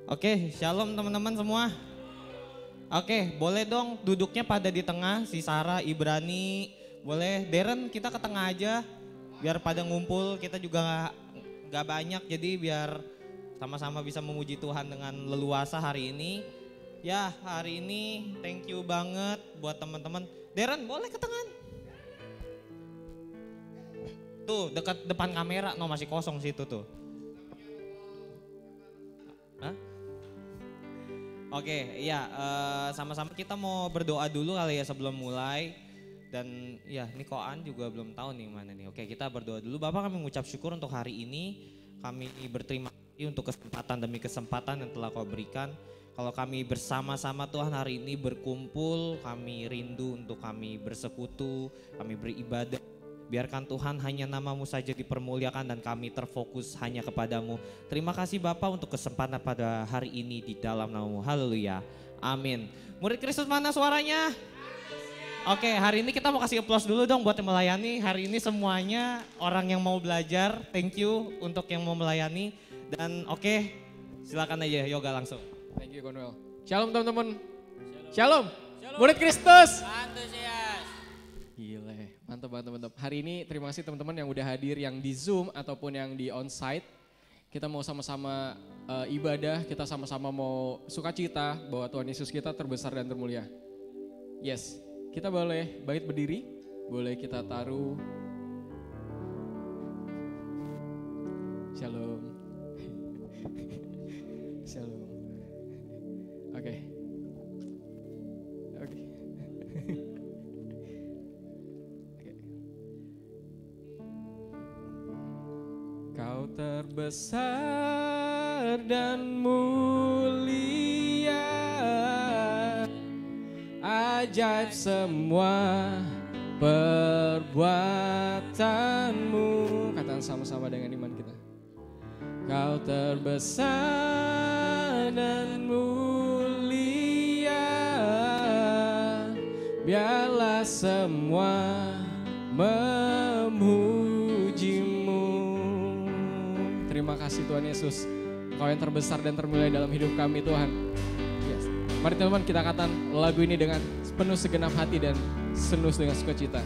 Oke, shalom teman-teman semua. Oke, boleh dong duduknya pada di tengah, si Sarah, Ibrani, boleh. Darren kita ke tengah aja, biar pada ngumpul, kita juga gak banyak jadi biar sama-sama bisa memuji Tuhan dengan leluasa hari ini. Ya hari ini thank you banget buat teman-teman. Darren boleh ke tengah. Tuh dekat depan kamera, no masih kosong situ tuh. Hah? Oke, ya sama-sama kita mau berdoa dulu kali ya sebelum mulai. Dan ya ini Koan juga belum tahu nih mana nih. Oke, kita berdoa dulu. Bapak, kami mengucap syukur untuk hari ini. Kami berterima kasih untuk kesempatan demi kesempatan yang telah Kau berikan. Kalau kami bersama-sama Tuhan hari ini berkumpul, kami rindu untuk kami bersekutu, kami beribadah. Biarkan Tuhan hanya nama-Mu saja dipermuliakan dan kami terfokus hanya kepadamu. Terima kasih Bapa untuk kesempatan pada hari ini di dalam nama-Mu. Haleluya. Amin. Murid Kristus mana suaranya? Oke, hari ini kita mau kasih applause dulu dong buat yang melayani. Hari ini semuanya orang yang mau belajar. Thank you untuk yang mau melayani. Dan oke, silakan aja yoga langsung. Thank you Konwell. Shalom teman-teman. Shalom. Murid Kristus. Gile, mantap. Hari ini terima kasih teman-teman yang udah hadir, yang di Zoom ataupun yang di onsite. Kita mau sama-sama ibadah, kita sama-sama mau sukacita bahwa Tuhan Yesus kita terbesar dan termulia. Yes, kita boleh bangkit berdiri, boleh kita taruh. Shalom. Shalom. Oke. Kau terbesar dan mulia, ajaib semua perbuatanmu. Katakan sama-sama dengan iman kita. Kau terbesar dan mulia, biarlah semua memujimu. Terima kasih Tuhan Yesus, Engkau yang terbesar dan termulia dalam hidup kami Tuhan. Yes. Mari teman-teman kita katakan lagu ini dengan penuh segenap hati dan penuh dengan sukacita.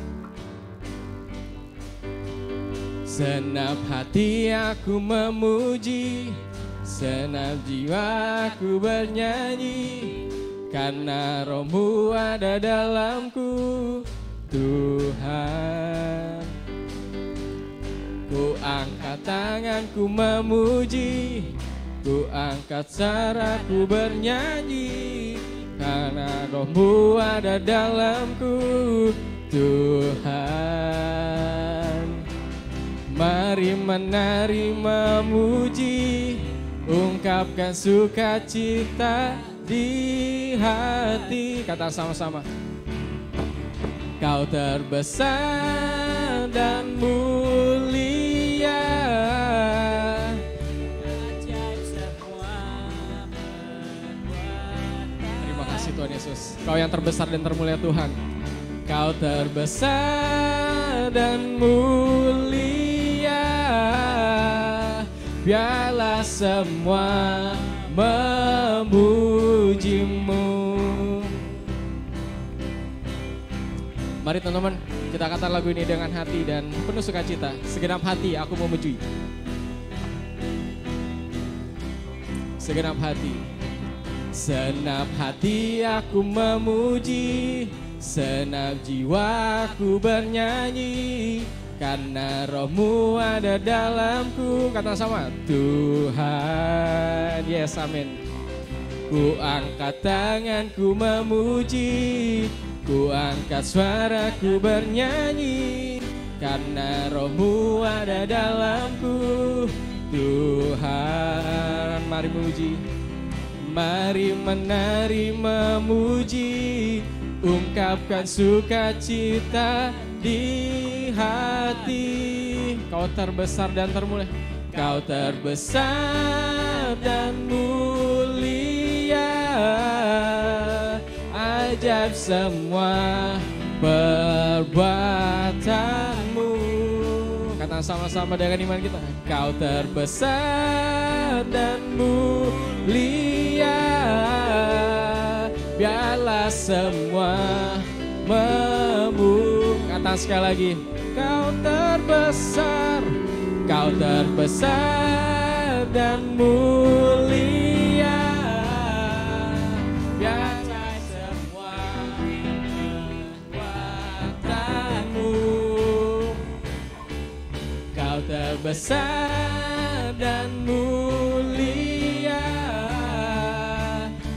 Senap hati aku memuji, senap jiwaku bernyanyi, karena Roh-Mu ada dalamku Tuhan. Ku angkat tanganku memuji, ku angkat suaraku bernyanyi, karena Roh-Mu ada dalamku Tuhan. Mari menari memuji, ungkapkan sukacita di hati. Kata sama-sama. Kau terbesar dan mulia, terima kasih Tuhan Yesus, Kau yang terbesar dan termulia Tuhan. Kau terbesar dan mulia, biarlah semua memujimu. Mari teman-teman, kita katakan lagu ini dengan hati dan penuh sukacita. Segenap hati aku memuji. Segenap hati. Senap hati aku memuji, senap jiwaku bernyanyi, karena Roh-Mu ada dalamku. Kata sama, Tuhan. Yes, amin. Ku angkat tanganku memuji, ku angkat suaraku bernyanyi, karena Roh-Mu ada dalamku Tuhan. Mari memuji, mari menari memuji, ungkapkan sukacita di hati. Kau terbesar dan termulia, Kau terbesar dan mulia, ajaib semua perbuatanmu. Kata sama-sama dengan iman kita. Kau terbesar dan mulia, biarlah semua kata sekali lagi. Kau terbesar dan mulia, biarlah semua kekuatanmu. Kau terbesar dan mulia,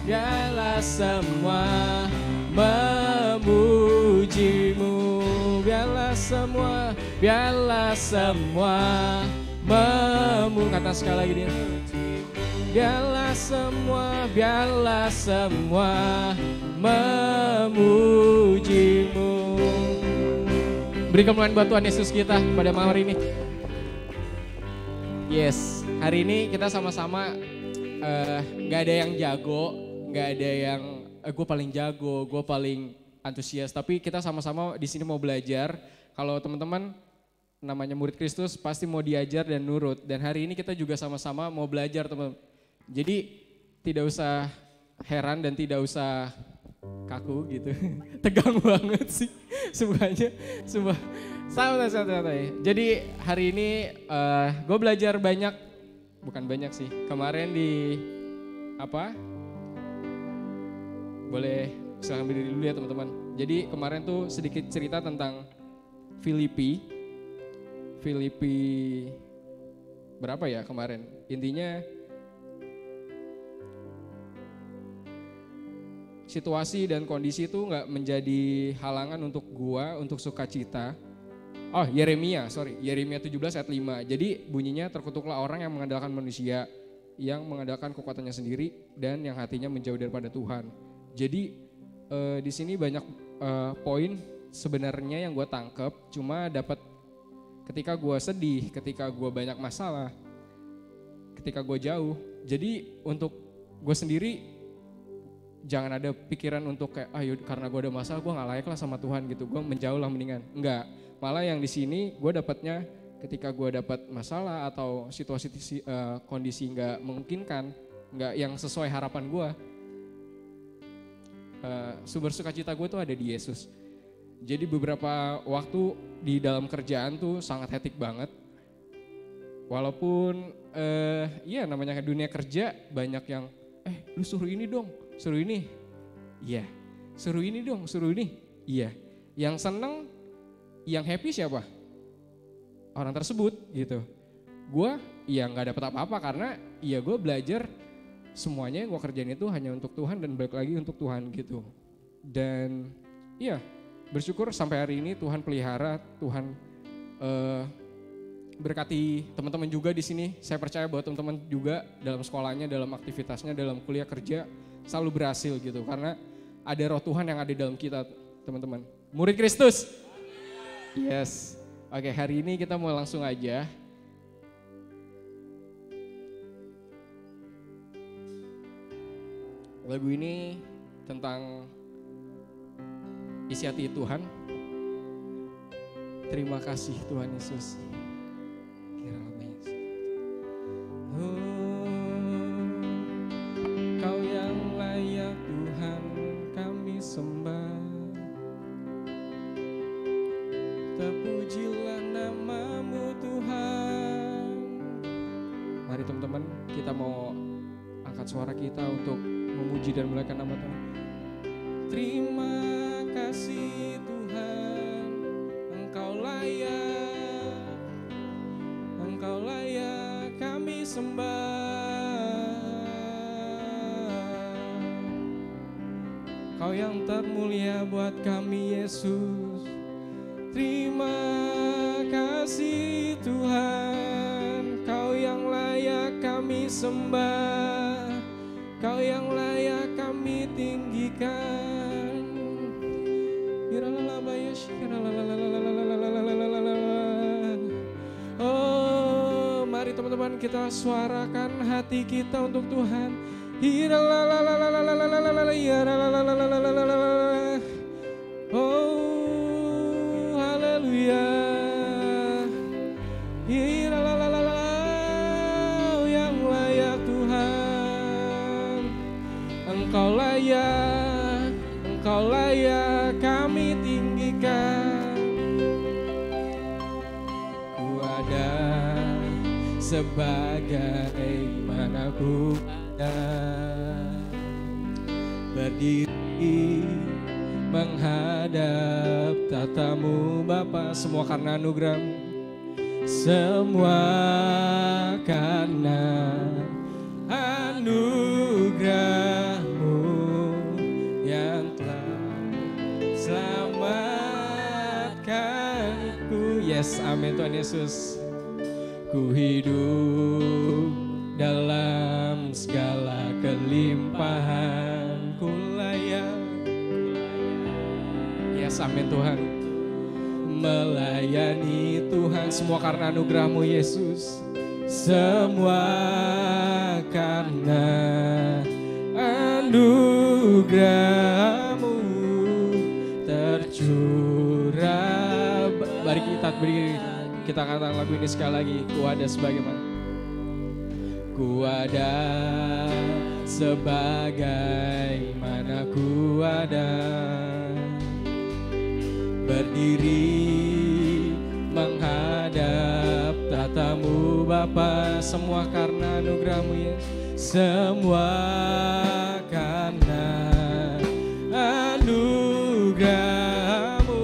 biarlah semua memujimu. Biarlah semua kata sekali lagi dia. Biarlah semua memujimu. Beri kemuliaan buat Tuhan Yesus kita pada malam hari ini. Yes, hari ini kita sama-sama gak ada yang jago, gak ada yang gue paling jago, gue paling antusias, tapi kita sama-sama di sini mau belajar. Kalau teman-teman namanya murid Kristus pasti mau diajar dan nurut. Dan hari ini kita juga sama-sama mau belajar, teman-teman. Jadi tidak usah heran dan tidak usah kaku gitu. Tegang banget sih semuanya. Santai. Jadi hari ini gue belajar banyak, bukan banyak sih. Kemarin di boleh silahkan berdiri dulu ya teman-teman. Jadi kemarin tuh sedikit cerita tentang Filipi berapa ya kemarin? Intinya situasi dan kondisi itu nggak menjadi halangan untuk gua untuk sukacita. Oh, Yeremia 17 ayat 5. Jadi bunyinya, terkutuklah orang yang mengandalkan manusia, yang mengandalkan kekuatannya sendiri dan yang hatinya menjauh daripada Tuhan. Jadi di sini banyak poin sebenarnya yang gue tangkep, cuma dapat ketika gue sedih, ketika gue banyak masalah, ketika gue jauh. Jadi untuk gue sendiri jangan ada pikiran untuk kayak karena gue ada masalah gue nggak layak lah sama Tuhan gitu, gue menjauh lah mendingan. Enggak, malah yang di sini gue dapatnya ketika gue dapat masalah atau situasi kondisi nggak memungkinkan, nggak yang sesuai harapan gue, sumber sukacita gue tuh ada di Yesus. Jadi beberapa waktu di dalam kerjaan tuh sangat hektik banget. Walaupun namanya dunia kerja banyak yang lu suruh ini dong, suruh ini. Iya. Suruh ini dong, suruh ini. Iya. Yang seneng, yang happy siapa? Orang tersebut gitu. Gue nggak dapat apa-apa karena gue belajar semuanya yang gue kerjain itu hanya untuk Tuhan dan balik lagi untuk Tuhan gitu. Dan bersyukur sampai hari ini Tuhan pelihara, Tuhan berkati teman-teman juga di sini. Saya percaya bahwa teman-teman juga dalam sekolahnya, dalam aktivitasnya, dalam kuliah kerja selalu berhasil gitu. Karena ada roh Tuhan yang ada dalam kita, teman-teman. Murid Kristus. Yes. Oke, hari ini kita mau langsung aja. Lagu ini tentang isi hati Tuhan. Terima kasih Tuhan Yesus. Kau yang layak Tuhan kami sembah. Terpujilah namamu Tuhan. Mari teman-teman, kita mau angkat suara kita untuk memuji dan memuliakan nama Tuhan. Terima kasih Tuhan, Engkau layak kami sembah. Kau yang termulia buat kami Yesus. Terima kasih Tuhan, Kau yang layak kami sembah. Kau yang layak kami tinggikan. Oh, mari teman-teman kita suarakan hati kita untuk Tuhan. Oh, haleluya. sebagaimana ku ada, berdiri menghadap tatamu Bapa, semua karena anugerah-Mu, semua karena anugerah-Mu yang telah selamatkanku. Yes, amin Tuhan Yesus. Ku hidup dalam segala kelimpahan, ku layak. Yes, amin Tuhan. Melayani Tuhan, semua karena anugerah-Mu Yesus. Semua karena anugerah-Mu tercurah. Mari kita berdiri, kita katakan lagu ini sekali lagi. Ku ada sebagaimana, ku ada sebagaimana ku ada, berdiri menghadap tatamu Bapa, semua karena anugerah-Mu Yesus, semua karena anugerah-Mu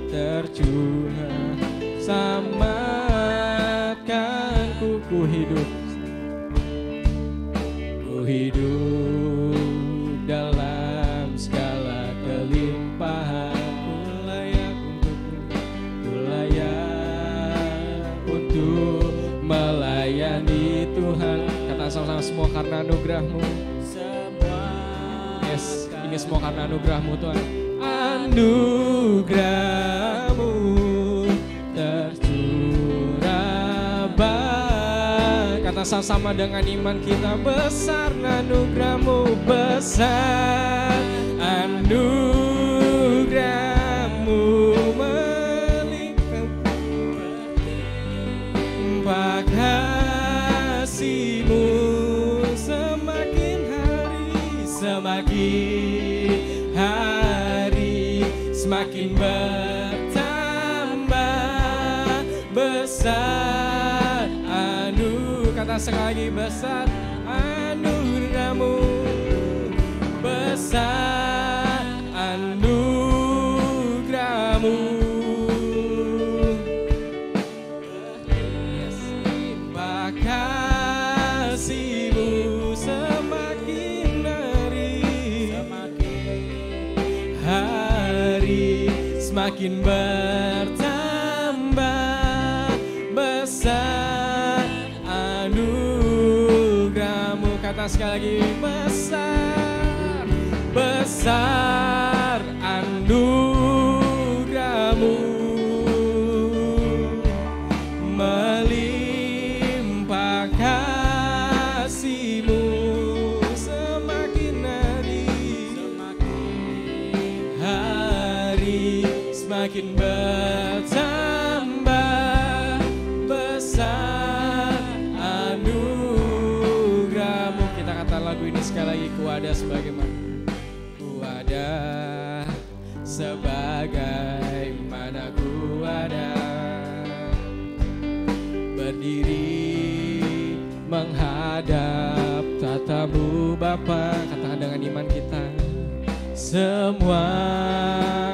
tercurah, selamatkanku. Ku hidup dalam segala kelimpahan, ku layak untuk melayani Tuhan. Kata sama-sama, semua karena anugerah-Mu. Yes, ini semua karena anugerah-Mu Tuhan. Anugerah-Mu tercurah. Kata sama-sama dengan iman kita, besar anugerah-Mu, besar anugerah-Mu melimpah kasih-Mu semakin hari semakin bertambah, besar kata sekali lagi, besar anugerah-Mu, besar anugerah-Mu, limpah kasih-Mu semakin hari semakin bertambah, besar anugerah-Mu. Kata sekali lagi, besar anugerah-Mu melimpah kasih-Mu semakin hari semakin bertambah, besar anugerah-Mu. Kita kata lagu ini sekali lagi, ku ada sebagaimana, ku ada sebagaimana ku ada, berdiri menghadap tatamu Bapa. Katakan dengan iman kita, semua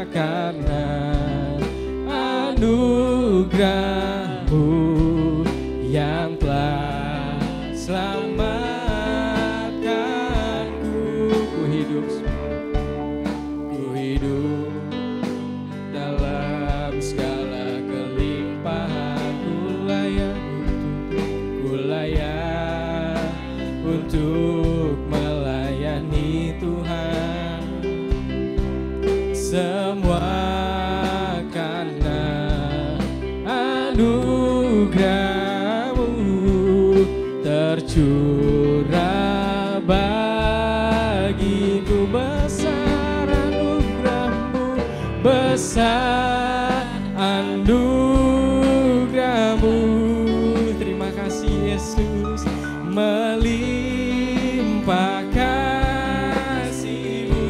karena anugerah-Mu yang telah selamatkanku. Ku hidup dalam segala kelimpahan, ku layak untuk melayani Tuhan. Semua karena anugerah-Mu tercurah bagiku, besar anugerah-Mu, besar anugerah-Mu. Terima kasih Yesus, melimpah kasih-Mu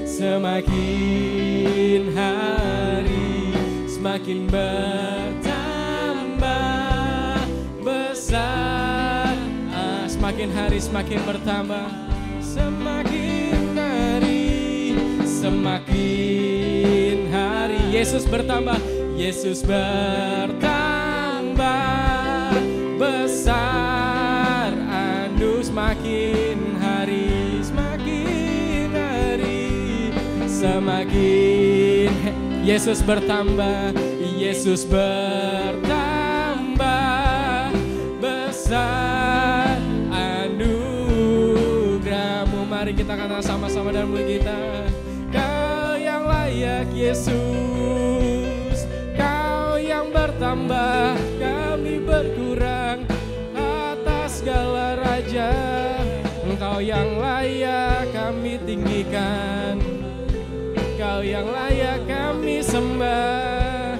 semakin hari semakin bertambah, semakin hari semakin bertambah. Semakin hari, semakin hari. Yesus bertambah, Yesus bertambah besar. Aduh semakin hari, semakin hari, semakin Yesus bertambah, Yesus bertambah besar anugerah-Mu. Mari kita kata sama-sama dan mulai kita. Kau yang layak Yesus, Kau yang bertambah, kami berkurang atas segala raja. Engkau yang layak kami tinggikan, Kau yang layak kami sembah.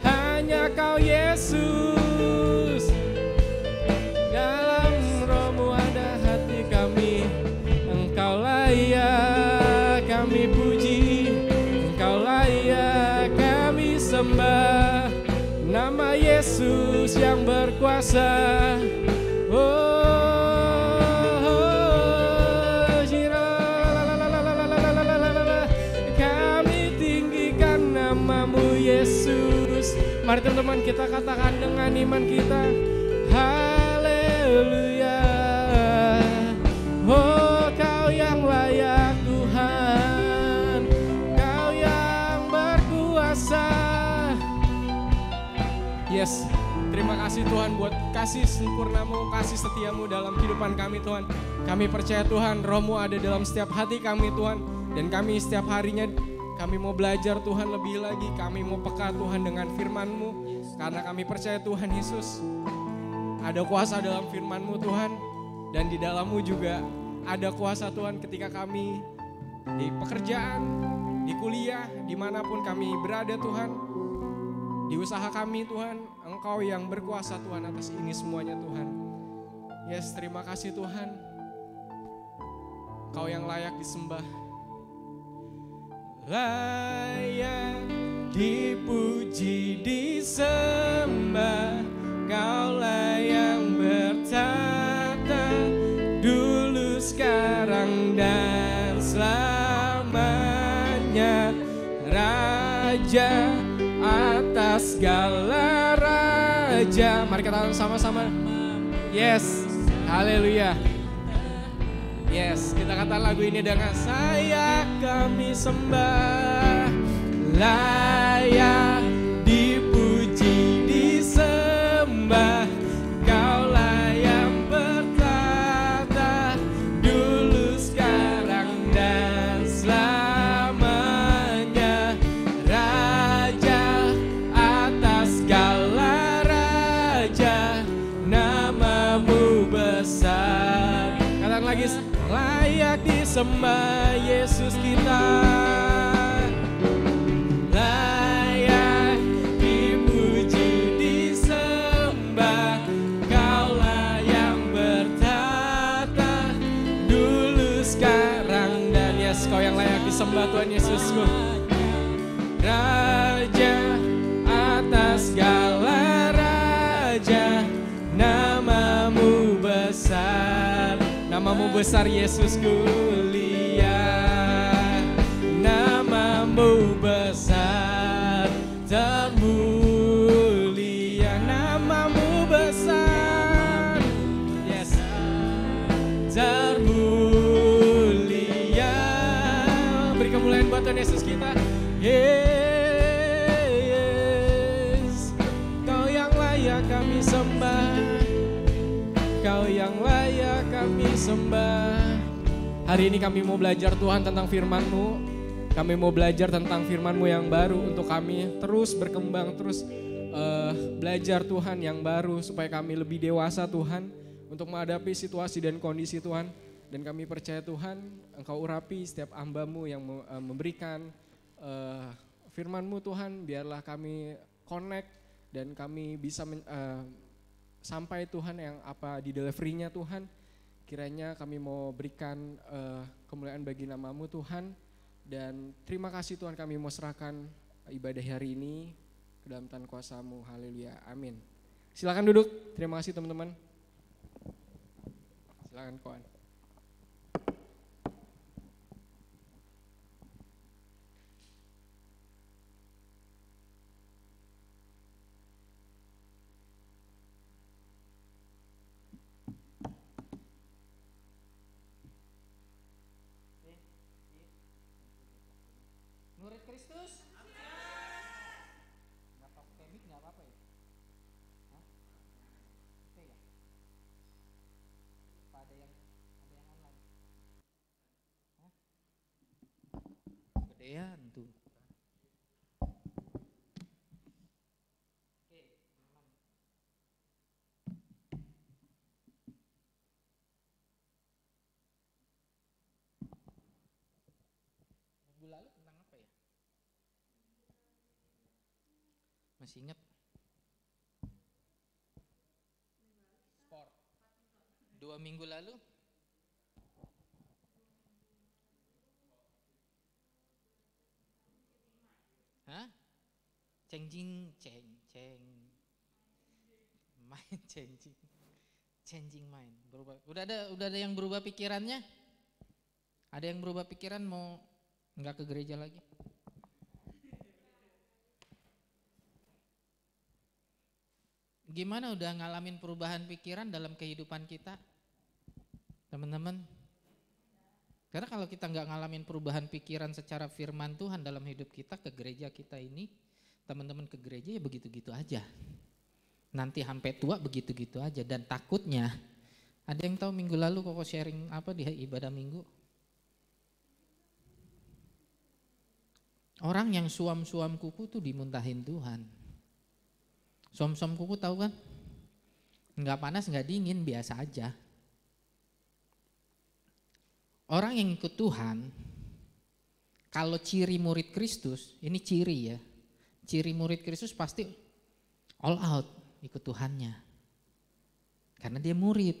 Hanya Kau Yesus, dalam Roh-Mu ada hati kami. Engkau layak kami puji, Engkau layak kami sembah. Nama Yesus yang berkuasa. Yesus, mari teman-teman kita katakan dengan iman kita, haleluya. Oh Kau yang layak Tuhan, Kau yang berkuasa. Yes, terima kasih Tuhan buat kasih sempurna-Mu, kasih setia-Mu dalam kehidupan kami Tuhan. Kami percaya Tuhan, Roh-Mu ada dalam setiap hati kami Tuhan. Dan kami setiap harinya kami mau belajar Tuhan lebih lagi, kami mau peka Tuhan dengan firman-Mu. Karena kami percaya Tuhan Yesus, ada kuasa dalam firman-Mu Tuhan. Dan di dalam-Mu juga ada kuasa Tuhan ketika kami di pekerjaan, di kuliah, dimanapun kami berada Tuhan. Di usaha kami Tuhan, Engkau yang berkuasa Tuhan atas ini semuanya Tuhan. Yes, terima kasih Tuhan. Kau yang layak disembah, layak dipuji disembah. Kaulah yang bertata dulu sekarang dan selamanya, Raja atas segala raja. Mari kita sama-sama. Yes, haleluya. Yes, kita kata lagu ini dengan saya kami sembah, layak dipuji disembah. Kaulah yang bertata dulu sekarang dan selamanya, Raja atas segala raja, nama-Mu besar. Katakan lagi, layak disembah Yesus kita, layak dipuji disembah. Kaulah yang bertata dulu sekarang dan yes, Kau yang layak disembah Tuhan Yesusku, Raja atas segala raja, nama-Mu besar. Nama-Mu besar Yesus kulia, nama-Mu besar termulia, nama-Mu besar, yes, termulia. Beri kemuliaan buat Tuhan Yesus kita. Yes, Kau yang layak kami sembah, Kau yang layak kami sembah. Hari ini kami mau belajar Tuhan tentang firman-Mu. Kami mau belajar tentang firman-Mu yang baru untuk kami terus berkembang, terus belajar Tuhan yang baru supaya kami lebih dewasa Tuhan untuk menghadapi situasi dan kondisi Tuhan. Dan kami percaya Tuhan, Engkau urapi setiap hamba-Mu yang memberikan firman-Mu Tuhan. Biarlah kami connect dan kami bisa sampai Tuhan yang apa di delivery-nya Tuhan. Kiranya kami mau berikan kemuliaan bagi nama-Mu Tuhan. Dan terima kasih Tuhan, kami mau serahkan ibadah hari ini ke dalam tangan kuasa-Mu. Haleluya, amin. Silakan duduk, terima kasih teman-teman. Silakan Koan. Murid Kristus? Nggak pakai mic nggak apa-apa ya? Hah? Oke ya? Apa ada yang online? Hah? Gedean tuh. Oke, aman. Minggu lalu tentang apa ya? Masih ingat? Sport. 2 minggu lalu? Hah? Changing mind, changing mind. Berubah. Udah ada yang berubah pikirannya? Ada yang berubah pikiran mau nggak ke gereja lagi? Gimana udah ngalamin perubahan pikiran dalam kehidupan kita, teman-teman? Karena kalau kita nggak ngalamin perubahan pikiran secara firman Tuhan dalam hidup kita, ke gereja kita ini, teman-teman ke gereja ya begitu-gitu aja. Nanti sampai tua begitu-gitu aja. Dan takutnya, ada yang tahu minggu lalu Koko sharing apa di ibadah minggu? Orang yang suam-suam kuku tuh dimuntahin Tuhan. Suam-suam kuku tahu kan? Nggak panas, nggak dingin, biasa aja. Orang yang ikut Tuhan, kalau ciri murid Kristus, ini ciri ya. Ciri murid Kristus pasti all out ikut Tuhannya. Karena dia murid.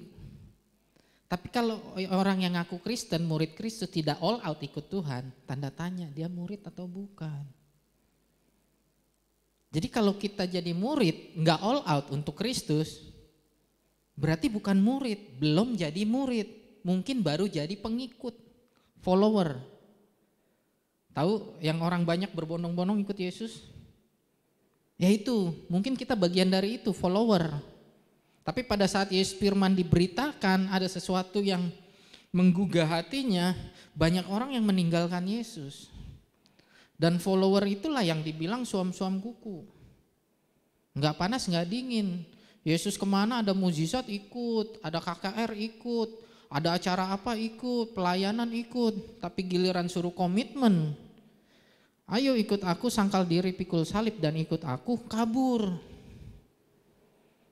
Tapi kalau orang yang ngaku Kristen, murid Kristus tidak all out ikut Tuhan, tanda tanya dia murid atau bukan. Jadi kalau kita jadi murid nggak all out untuk Kristus, berarti bukan murid, belum jadi murid, mungkin baru jadi pengikut, follower. Tahu yang orang banyak berbondong-bondong ikut Yesus? Ya itu, mungkin kita bagian dari itu, follower. Tapi pada saat Yesus firman diberitakan ada sesuatu yang menggugah hatinya, banyak orang yang meninggalkan Yesus. Dan follower itulah yang dibilang suam-suam kuku. Enggak panas, enggak dingin. Yesus kemana ada mukjizat ikut, ada KKR ikut, ada acara apa ikut, pelayanan ikut. Tapi giliran suruh komitmen, ayo ikut aku, sangkal diri, pikul salib dan ikut aku, kabur.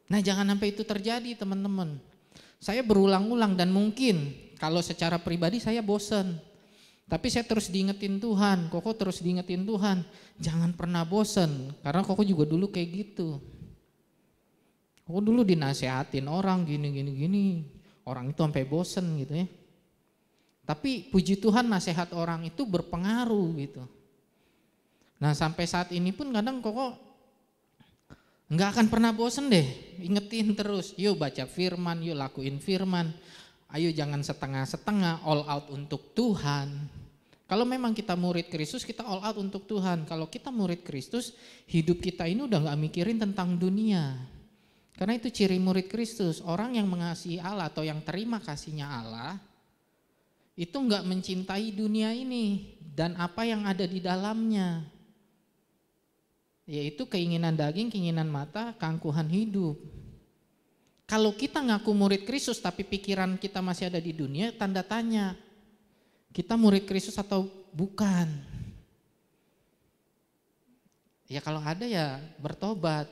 Nah jangan sampai itu terjadi teman-teman. Saya berulang-ulang dan mungkin kalau secara pribadi saya bosan. Tapi saya terus diingetin Tuhan, Koko terus diingetin Tuhan, jangan pernah bosen, karena Koko juga dulu kayak gitu. Koko dulu dinasehatin orang gini, orang itu sampai bosen gitu ya. Tapi puji Tuhan nasihat orang itu berpengaruh gitu. Nah sampai saat ini pun kadang Koko nggak akan pernah bosen deh, ingetin terus, yuk baca firman, yuk lakuin firman, ayo jangan setengah-setengah, all out untuk Tuhan. Kalau memang kita murid Kristus, kita all out untuk Tuhan. Kalau kita murid Kristus, hidup kita ini udah gak mikirin tentang dunia. Karena itu ciri murid Kristus, orang yang mengasihi Allah atau yang terima kasihnya Allah, itu gak mencintai dunia ini dan apa yang ada di dalamnya. Yaitu keinginan daging, keinginan mata, keangkuhan hidup. Kalau kita ngaku murid Kristus tapi pikiran kita masih ada di dunia, tanda tanya. Kita murid Kristus atau bukan? Ya kalau ada ya bertobat.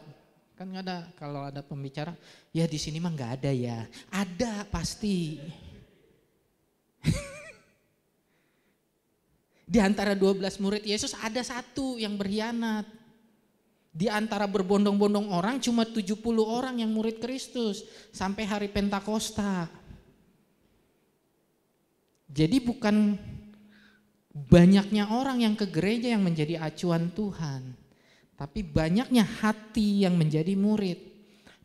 Kan nggak ada, kalau ada pembicara, ya di sini mah nggak ada ya. Ada pasti. Di antara 12 murid Yesus ada satu yang berkhianat. Di antara berbondong-bondong orang cuma 70 orang yang murid Kristus sampai hari Pentakosta. Jadi bukan banyaknya orang yang ke gereja yang menjadi acuan Tuhan, tapi banyaknya hati yang menjadi murid.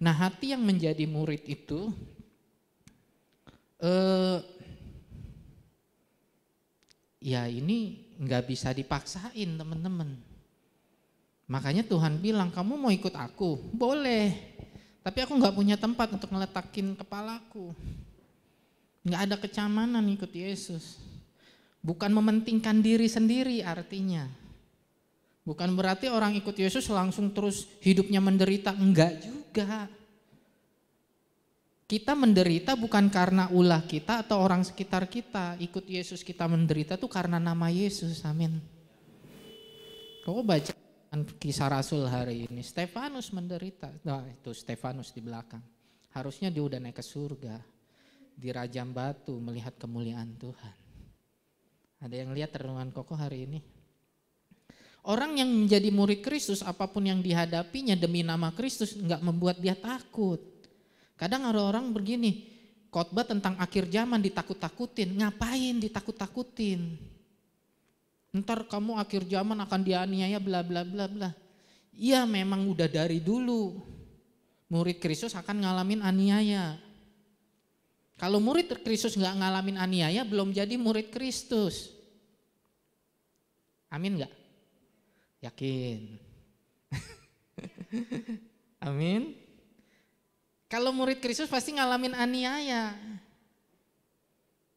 Nah hati yang menjadi murid itu eh, ya ini nggak bisa dipaksain teman-teman. Makanya Tuhan bilang, kamu mau ikut aku? Boleh, tapi aku nggak punya tempat untuk ngeletakin kepalaku. Nggak ada kenyamanan ikut Yesus. Bukan mementingkan diri sendiri artinya. Bukan berarti orang ikut Yesus langsung terus hidupnya menderita, enggak juga. Kita menderita bukan karena ulah kita atau orang sekitar kita. Ikut Yesus kita menderita tuh karena nama Yesus, amin. Kau baca Kisah Rasul hari ini, Stefanus menderita. Nah itu Stefanus di belakang. Harusnya dia udah naik ke surga. Di rajam batu melihat kemuliaan Tuhan. Ada yang lihat renungan Koko hari ini? Orang yang menjadi murid Kristus, apapun yang dihadapinya demi nama Kristus enggak membuat dia takut. Kadang ada orang begini, khotbah tentang akhir zaman ditakut-takutin. Ngapain ditakut-takutin? Ntar kamu akhir zaman akan dianiaya bla bla bla bla. Iya memang udah dari dulu. Murid Kristus akan ngalamin aniaya. Kalau murid Kristus nggak ngalamin aniaya belum jadi murid Kristus. Amin nggak? Yakin? Amin. Kalau murid Kristus pasti ngalamin aniaya.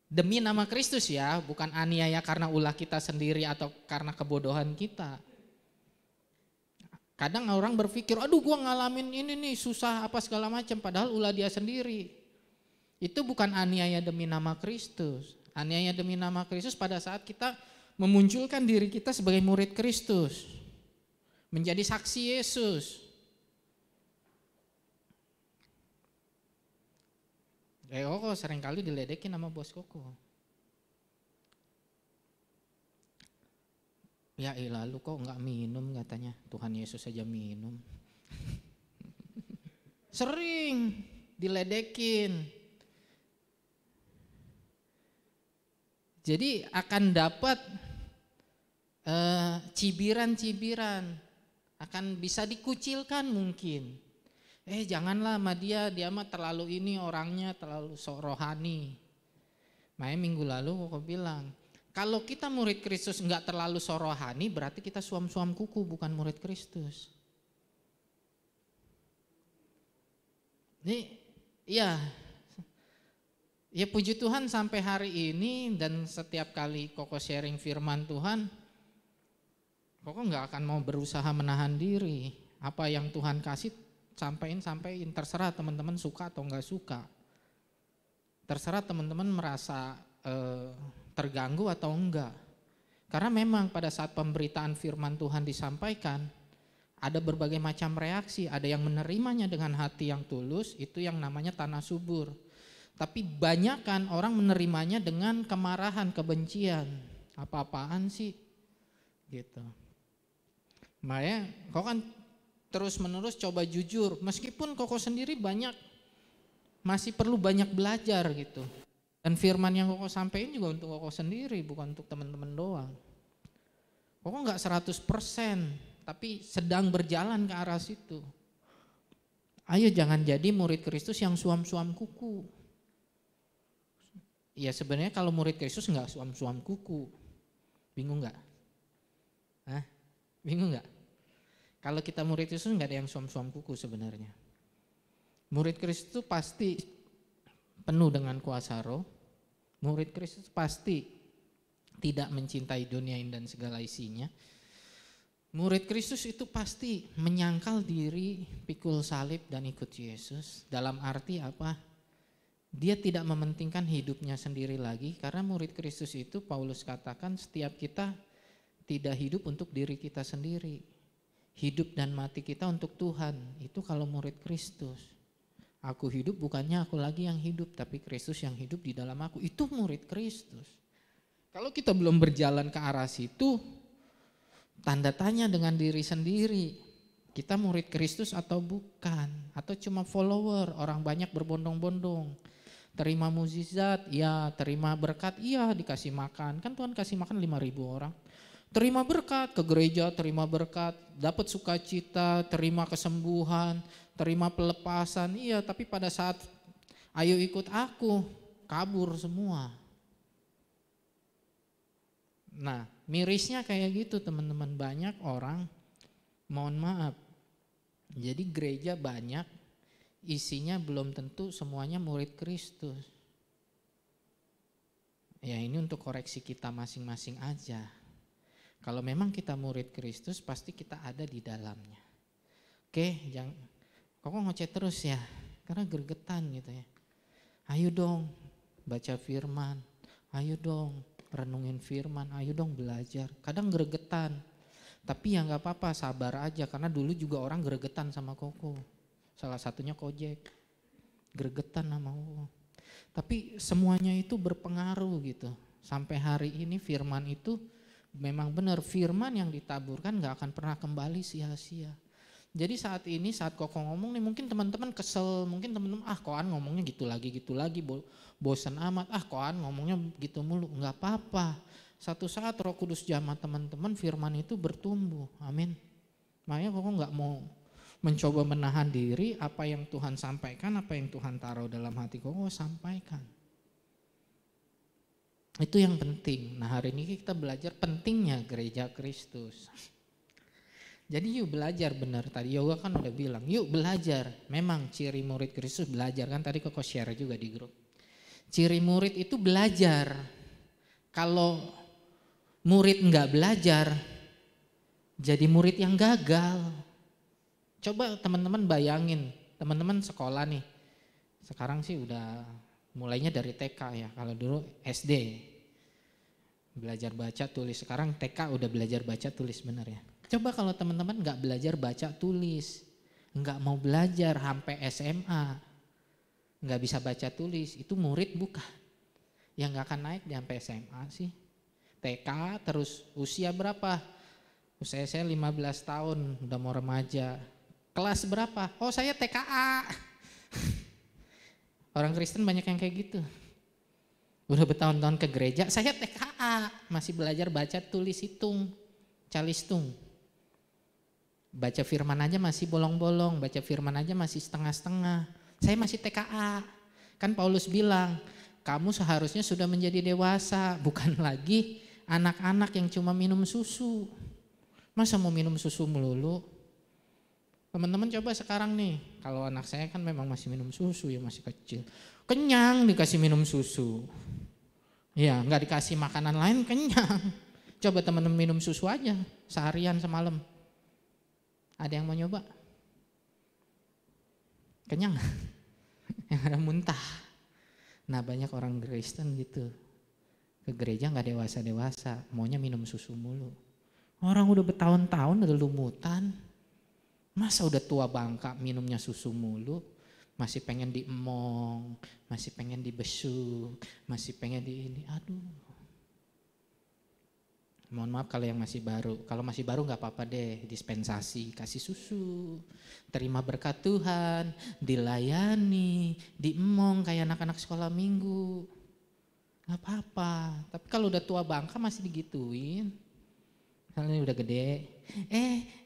Demi nama Kristus ya, bukan aniaya karena ulah kita sendiri atau karena kebodohan kita. Kadang orang berpikir, aduh gua ngalamin ini nih susah apa segala macam, padahal ulah dia sendiri. Itu bukan aniaya demi nama Kristus. Aniaya demi nama Kristus pada saat kita memunculkan diri kita sebagai murid Kristus. Menjadi saksi Yesus. Koko seringkali diledekin sama bos Koko. Ya ilah lu kok gak minum katanya, Tuhan Yesus aja minum. Sering diledekin. Jadi akan dapat cibiran-cibiran, akan bisa dikucilkan mungkin. Janganlah sama dia mah terlalu ini orangnya terlalu sok rohani. Makanya minggu lalu Koko bilang, kalau kita murid Kristus enggak terlalu sok rohani berarti kita suam-suam kuku bukan murid Kristus. Ini ya puji Tuhan sampai hari ini dan setiap kali Koko sharing firman Tuhan, Koko enggak akan mau berusaha menahan diri. Apa yang Tuhan kasih sampaikan, terserah teman-teman suka atau enggak suka. Terserah teman-teman merasa terganggu atau enggak. Karena memang pada saat pemberitaan firman Tuhan disampaikan, ada berbagai macam reaksi. Ada yang menerimanya dengan hati yang tulus, itu yang namanya tanah subur. Tapi banyakan orang menerimanya dengan kemarahan, kebencian. Apa-apaan sih? Gitu. Makanya kau kan terus menerus coba jujur, meskipun Koko sendiri masih perlu banyak belajar gitu. Dan firman yang Koko sampaikan juga untuk Koko sendiri, bukan untuk teman-teman doang. Koko enggak 100%, tapi sedang berjalan ke arah situ. Ayo jangan jadi murid Kristus yang suam-suam kuku. Ya sebenarnya kalau murid Kristus enggak suam-suam kuku. Bingung enggak? Bingung enggak? Kalau kita murid Kristus enggak ada yang suam-suam kuku sebenarnya. Murid Kristus itu pasti penuh dengan kuasa roh. Murid Kristus pasti tidak mencintai dunia ini dan segala isinya. Murid Kristus itu pasti menyangkal diri, pikul salib dan ikut Yesus. Dalam arti apa? Dia tidak mementingkan hidupnya sendiri lagi, karena murid Kristus itu Paulus katakan setiap kita tidak hidup untuk diri kita sendiri. Hidup dan mati kita untuk Tuhan, itu kalau murid Kristus. Aku hidup bukannya aku lagi yang hidup, tapi Kristus yang hidup di dalam aku, itu murid Kristus. Kalau kita belum berjalan ke arah situ, tanda tanya dengan diri sendiri, kita murid Kristus atau bukan, atau cuma follower, orang banyak berbondong-bondong. Terima mukjizat, ya, terima berkat, iya, dikasih makan, kan Tuhan kasih makan 5.000 orang. Terima berkat, ke gereja terima berkat, dapat sukacita, terima kesembuhan, terima pelepasan, iya, tapi pada saat ayo ikut aku, kabur semua. Nah, mirisnya kayak gitu teman-teman, banyak orang, mohon maaf, jadi gereja banyak, isinya belum tentu semuanya murid Kristus. Ya ini untuk koreksi kita masing-masing aja. Kalau memang kita murid Kristus pasti kita ada di dalamnya. Oke, jangan, kok ngoceh terus ya, karena gregetan gitu ya. Ayo dong baca firman, ayo dong renungin firman, ayo dong belajar. Kadang gregetan, tapi ya gak apa-apa, sabar aja. Karena dulu juga orang gregetan sama Koko. Salah satunya Kojek, gregetan sama Koko. Tapi semuanya itu berpengaruh gitu. Sampai hari ini firman itu memang benar, firman yang ditaburkan gak akan pernah kembali sia-sia. Jadi saat ini saat Koko ngomong nih mungkin teman-teman kesel, mungkin teman-teman koan ngomongnya gitu lagi, bosan amat, koan ngomongnya gitu mulu, nggak apa-apa. Satu saat Roh Kudus jamah teman-teman, firman itu bertumbuh, amin. Makanya Koko nggak mau mencoba menahan diri, apa yang Tuhan sampaikan, apa yang Tuhan taruh dalam hati Koko sampaikan. Itu yang penting. Nah hari ini kita belajar pentingnya gereja Kristus. Jadi yuk belajar benar, tadi Yoga kan udah bilang, yuk belajar. Memang ciri murid Kristus belajar, kan tadi Koko share juga di grup. Ciri murid itu belajar. Kalau murid enggak belajar, jadi murid yang gagal. Coba teman-teman bayangin, teman-teman sekolah nih. Sekarang sih udah mulainya dari TK ya, kalau dulu SD. Belajar baca tulis, sekarang TK udah belajar baca tulis benar ya. Coba kalau teman-teman nggak belajar baca tulis, nggak mau belajar sampai SMA, nggak bisa baca tulis, itu murid bukan? Yang nggak akan naik sampai SMA sih. TK terus usia berapa? Usia saya 15 tahun, udah mau remaja. Kelas berapa? Oh saya TKA. Orang Kristen banyak yang kayak gitu. Udah bertahun-tahun ke gereja, saya TKA, masih belajar baca tulis hitung, calistung. Baca firman aja masih bolong-bolong, baca firman aja masih setengah-setengah. Saya masih TKA. Kan Paulus bilang, kamu seharusnya sudah menjadi dewasa, bukan lagi anak-anak yang cuma minum susu. Masa mau minum susu melulu? Teman-teman coba sekarang nih, kalau anak saya kan memang masih minum susu ya, masih kecil. Kenyang dikasih minum susu. Ya nggak dikasih makanan lain kenyang. Coba teman-teman minum susu aja seharian semalam. Ada yang mau nyoba? Kenyang? Yang ada muntah. Nah banyak orang Kristen gitu. Ke gereja gak dewasa-dewasa, maunya minum susu mulu. Orang udah bertahun-tahun udah lumutan. Masa udah tua bangka minumnya susu mulu? Masih pengen diemong, masih pengen dibesuk, masih pengen di ini. Aduh. Mohon maaf kalau yang masih baru. Kalau masih baru gak apa-apa deh, dispensasi, kasih susu, terima berkat Tuhan, dilayani, diemong kayak anak-anak sekolah minggu. Gak apa-apa. Tapi kalau udah tua bangka masih digituin. Misalnya udah gede,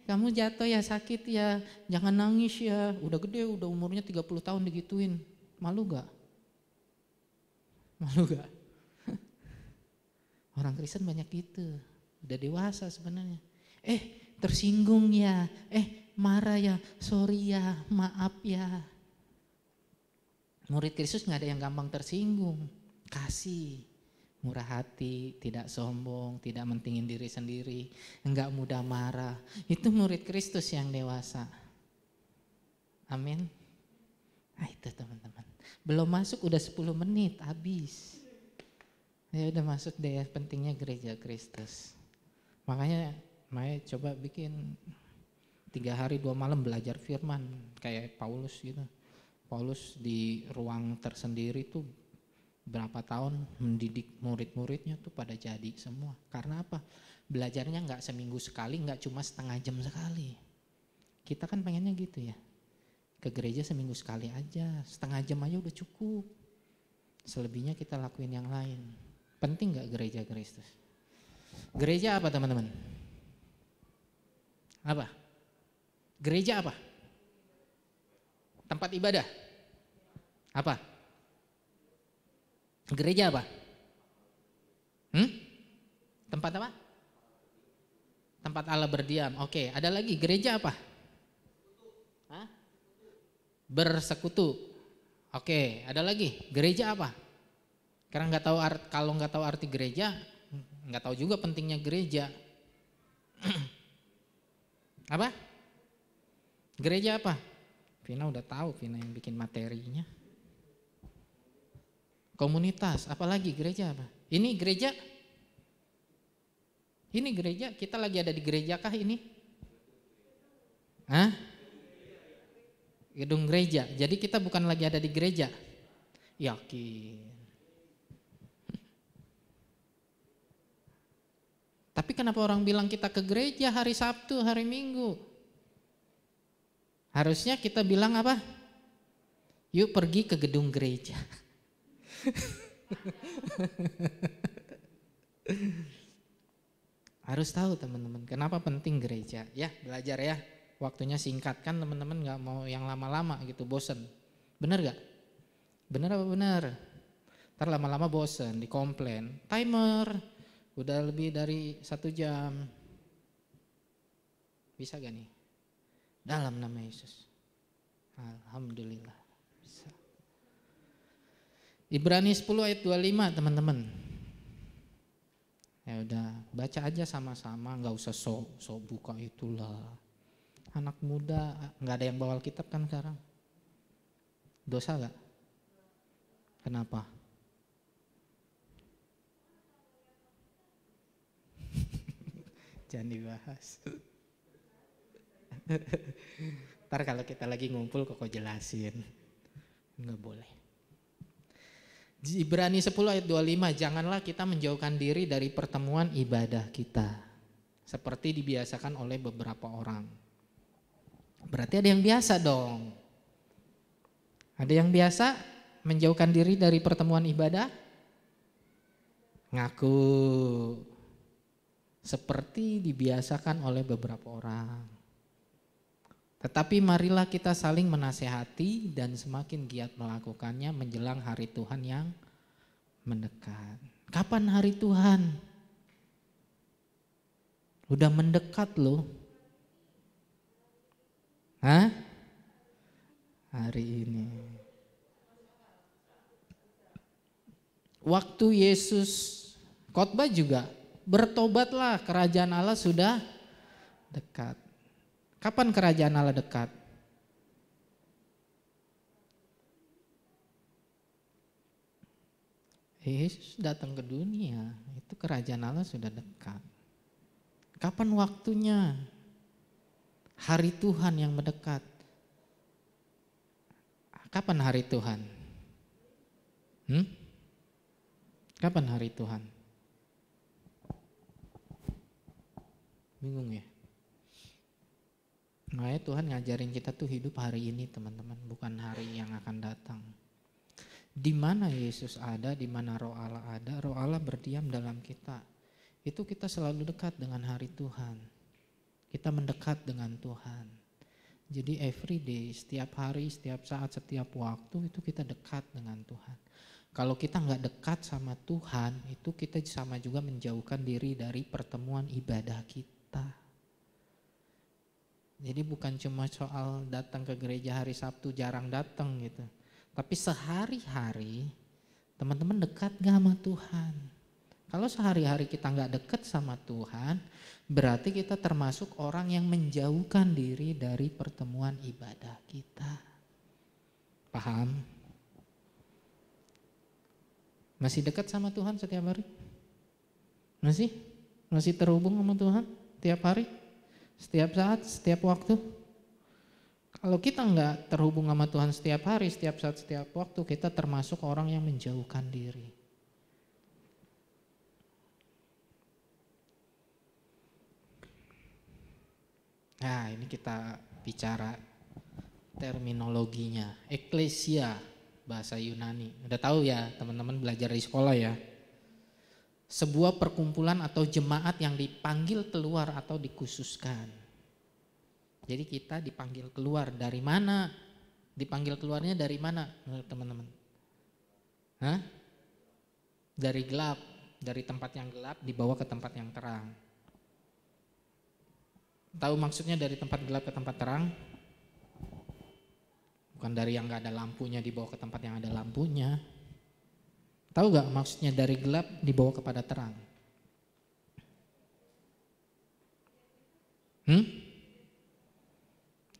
kamu jatuh ya, sakit ya, jangan nangis ya. Udah gede, udah umurnya 30 tahun digituin. Malu gak? Malu gak? Orang Kristen banyak gitu. Udah dewasa sebenarnya. Tersinggung ya, marah ya, sorry ya, maaf ya. Murid Kristus gak ada yang gampang tersinggung. Kasih, murah hati, tidak sombong, tidak mentingin diri sendiri, enggak mudah marah. Itu murid Kristus yang dewasa. Amin. Itu teman-teman. Belum masuk udah 10 menit habis. Ya udah masuk deh, pentingnya gereja Kristus. Makanya coba bikin 3 hari 2 malam belajar firman kayak Paulus gitu. Paulus di ruang tersendiri tuh berapa tahun mendidik murid-muridnya tuh pada jadi semua. Karena apa? Belajarnya nggak seminggu sekali, nggak cuma setengah jam sekali. Kita kan pengennya gitu ya. Ke gereja seminggu sekali aja, setengah jam aja udah cukup. Selebihnya kita lakuin yang lain. Penting nggak gereja Kristus? Gereja apa teman-teman? Apa? Gereja apa? Tempat ibadah? Apa? Gereja apa? Tempat apa? Tempat Allah berdiam. Oke, ada lagi gereja apa? Hah? Bersekutu. Oke, ada lagi gereja apa? Karena kalau nggak tahu arti gereja, nggak tahu juga pentingnya gereja. Apa? Gereja apa? Vina udah tahu, Vina yang bikin materinya. Komunitas, apalagi gereja apa? Ini gereja? Ini gereja, kita lagi ada di gereja kah ini? Hah? Gedung gereja, jadi kita bukan lagi ada di gereja. Yakin. Tapi kenapa orang bilang kita ke gereja hari Sabtu, hari Minggu? Harusnya kita bilang apa? Yuk pergi ke gedung gereja. Harus tahu teman-teman, kenapa penting gereja. Ya belajar ya, waktunya singkat kan teman-teman, gak mau yang lama-lama gitu, bosen. Bener gak? Bener apa bener? Ntar lama-lama bosen, dikomplain. Timer, udah lebih dari 1 jam. Bisa gak nih? Dalam nama Yesus. Alhamdulillah. Bisa. Ibrani 10 ayat 25 teman-teman. Ya udah baca aja sama-sama, nggak usah sok buka itulah. Anak muda nggak ada yang bawa Alkitab kan sekarang. Dosa nggak? Kenapa? Jangan dibahas. Ntar kalau kita lagi ngumpul kok jelasin. Nggak boleh. Ibrani 10 ayat 25, janganlah kita menjauhkan diri dari pertemuan ibadah kita. Seperti dibiasakan oleh beberapa orang. Berarti ada yang biasa dong. Ada yang biasa menjauhkan diri dari pertemuan ibadah? Ngaku. Seperti dibiasakan oleh beberapa orang. Tetapi marilah kita saling menasehati dan semakin giat melakukannya menjelang hari Tuhan yang mendekat. Kapan hari Tuhan? Udah mendekat loh. Hah? Hari ini. Waktu Yesus khotbah juga, bertobatlah kerajaan Allah sudah dekat. Kapan kerajaan Allah dekat? Yesus datang ke dunia, itu kerajaan Allah sudah dekat. Kapan waktunya? Hari Tuhan yang mendekat. Kapan hari Tuhan? Kapan hari Tuhan? Bingung ya? Makanya Tuhan ngajarin kita tuh hidup hari ini teman-teman, bukan hari yang akan datang. Di mana Yesus ada, di mana Roh Allah ada, Roh Allah berdiam dalam kita. Itu kita selalu dekat dengan hari Tuhan. Kita mendekat dengan Tuhan. Jadi every day, setiap hari, setiap saat, setiap waktu itu kita dekat dengan Tuhan. Kalau kita nggak dekat sama Tuhan, itu kita sama juga menjauhkan diri dari pertemuan ibadah kita. Jadi bukan cuma soal datang ke gereja hari Sabtu jarang datang gitu. Tapi sehari-hari teman-teman dekat gak sama Tuhan? Kalau sehari-hari kita gak dekat sama Tuhan, berarti kita termasuk orang yang menjauhkan diri dari pertemuan ibadah kita. Paham? Masih dekat sama Tuhan setiap hari? Masih? Masih terhubung sama Tuhan tiap hari? Setiap saat, setiap waktu. Kalau kita nggak terhubung sama Tuhan setiap hari, setiap saat, setiap waktu, kita termasuk orang yang menjauhkan diri. Nah ini kita bicara terminologinya. Eklesia, bahasa Yunani. Udah tahu ya teman-teman belajar di sekolah ya. Sebuah perkumpulan atau jemaat yang dipanggil keluar atau dikhususkan. Jadi kita dipanggil keluar dari mana? Dipanggil keluarnya dari mana menurut teman-teman? Hah? Dari gelap, dari tempat yang gelap dibawa ke tempat yang terang. Tahu maksudnya dari tempat gelap ke tempat terang? Bukan dari yang gak ada lampunya dibawa ke tempat yang ada lampunya. Tahu gak maksudnya dari gelap dibawa kepada terang?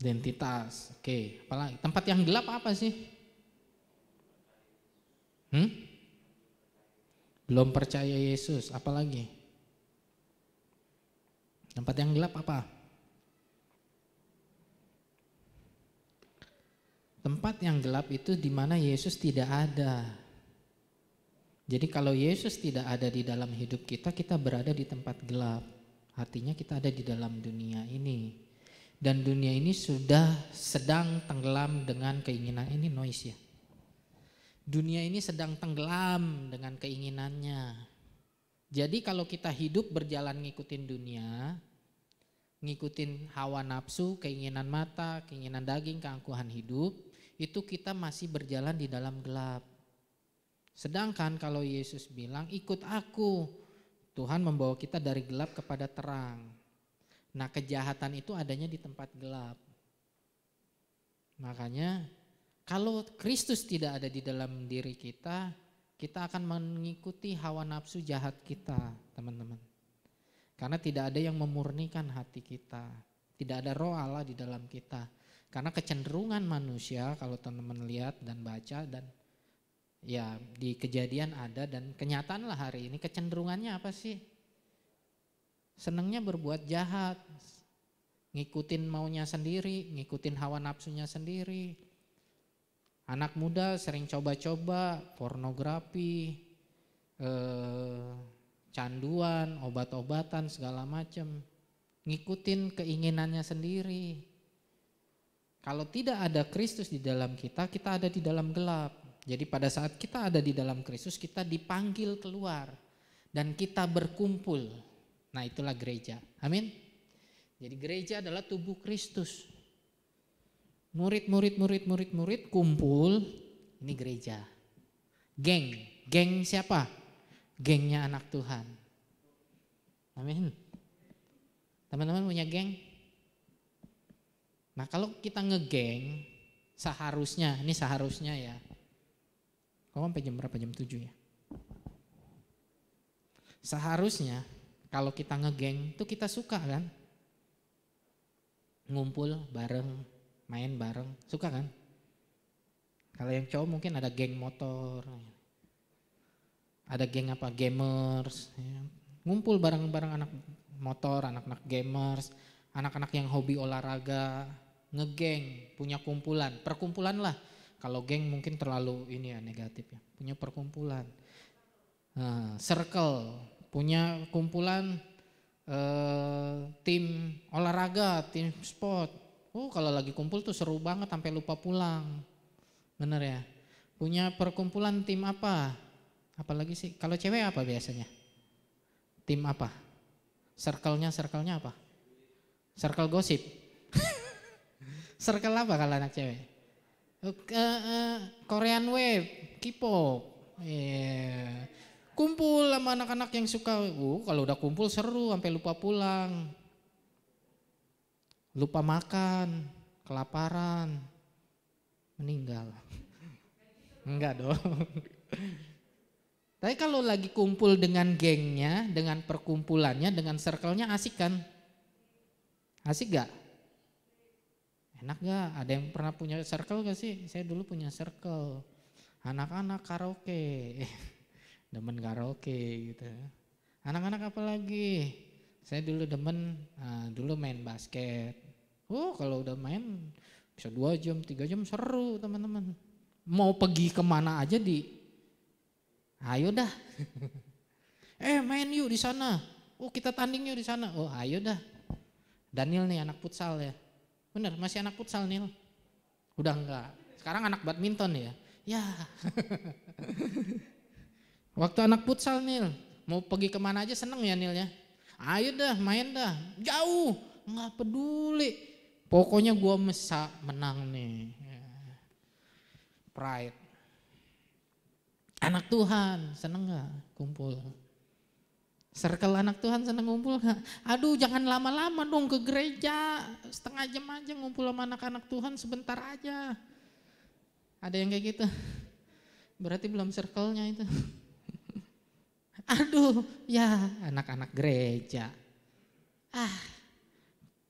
Identitas. Oke, apalagi? Tempat yang gelap apa sih? Belum percaya Yesus, apalagi? Tempat yang gelap apa? Tempat yang gelap itu di mana Yesus tidak ada. Jadi kalau Yesus tidak ada di dalam hidup kita, kita berada di tempat gelap. Artinya kita ada di dalam dunia ini. Dan dunia ini sudah sedang tenggelam dengan keinginan, ini noise ya. Dunia ini sedang tenggelam dengan keinginannya. Jadi kalau kita hidup berjalan ngikutin dunia, ngikutin hawa nafsu, keinginan mata, keinginan daging, keangkuhan hidup, itu kita masih berjalan di dalam gelap. Sedangkan kalau Yesus bilang ikut aku, Tuhan membawa kita dari gelap kepada terang. Nah, kejahatan itu adanya di tempat gelap. Makanya kalau Kristus tidak ada di dalam diri kita, kita akan mengikuti hawa nafsu jahat kita, teman-teman. Karena tidak ada yang memurnikan hati kita. Tidak ada roh Allah di dalam kita. Karena kecenderungan manusia, kalau teman-teman lihat dan baca dan ya di Kejadian ada dan kenyataan lah hari ini, kecenderungannya apa sih? Senangnya berbuat jahat, ngikutin maunya sendiri, ngikutin hawa nafsunya sendiri. Anak muda sering coba-coba pornografi, canduan, obat-obatan segala macam, ngikutin keinginannya sendiri. Kalau tidak ada Kristus di dalam kita, kita ada di dalam gelap. Jadi pada saat kita ada di dalam Kristus, kita dipanggil keluar dan kita berkumpul. Nah, itulah gereja. Amin. Jadi gereja adalah tubuh Kristus. Murid kumpul, ini gereja. Geng siapa? Gengnya anak Tuhan. Amin. Teman-teman punya geng? Nah, kalau kita ngegeng, seharusnya ya. Kamu sampai jam berapa? Jam 7 ya? Seharusnya kalau kita ngegeng itu kita suka kan? Ngumpul bareng, main bareng, suka kan? Kalau yang cowok mungkin ada geng motor, ada geng apa, gamers, ya. Ngumpul bareng-bareng anak motor, anak-anak gamers, anak-anak yang hobi olahraga, ngegeng, punya kumpulan, perkumpulan lah. Kalau geng mungkin terlalu ini ya negatif ya, punya perkumpulan. Circle, punya kumpulan tim olahraga, tim sport. Kalau lagi kumpul tuh seru banget sampai lupa pulang. Bener ya? Punya perkumpulan tim apa? Apalagi sih? Kalau cewek apa biasanya? Tim apa? Circle-nya apa? Circle gosip. Circle apa kalau anak cewek? Korean Wave, K-pop. Yeah. Kumpul sama anak-anak yang suka. Kalau udah kumpul seru sampai lupa pulang. Lupa makan, kelaparan, meninggal. Enggak dong. Tapi kalau lagi kumpul dengan gengnya, dengan perkumpulannya, dengan circle-nya asik kan? Asik gak? Enak gak? Ada yang pernah punya circle gak sih? Saya dulu punya circle. Anak-anak karaoke. Demen karaoke gitu. Anak-anak apa lagi? Saya dulu demen, dulu main basket. Kalau udah main bisa 2 jam, 3 jam seru teman-teman. Mau pergi kemana aja ayo dah. Main yuk di sana. Kita tanding yuk di sana. Ayo dah. Daniel nih anak futsal ya. Bener, masih anak futsal Nil? Udah enggak. Sekarang anak badminton ya. Ya. Waktu anak futsal Nil, mau pergi kemana aja seneng ya Nil ya. Ayo dah, main dah. Jauh, enggak peduli. Pokoknya gua menang nih. Pride. Anak Tuhan seneng gak kumpul? Circle anak Tuhan seneng ngumpul gak? Aduh jangan lama-lama dong ke gereja, setengah jam aja ngumpul sama anak-anak Tuhan sebentar aja. Ada yang kayak gitu? Berarti belum circle-nya itu. Aduh ya anak-anak gereja.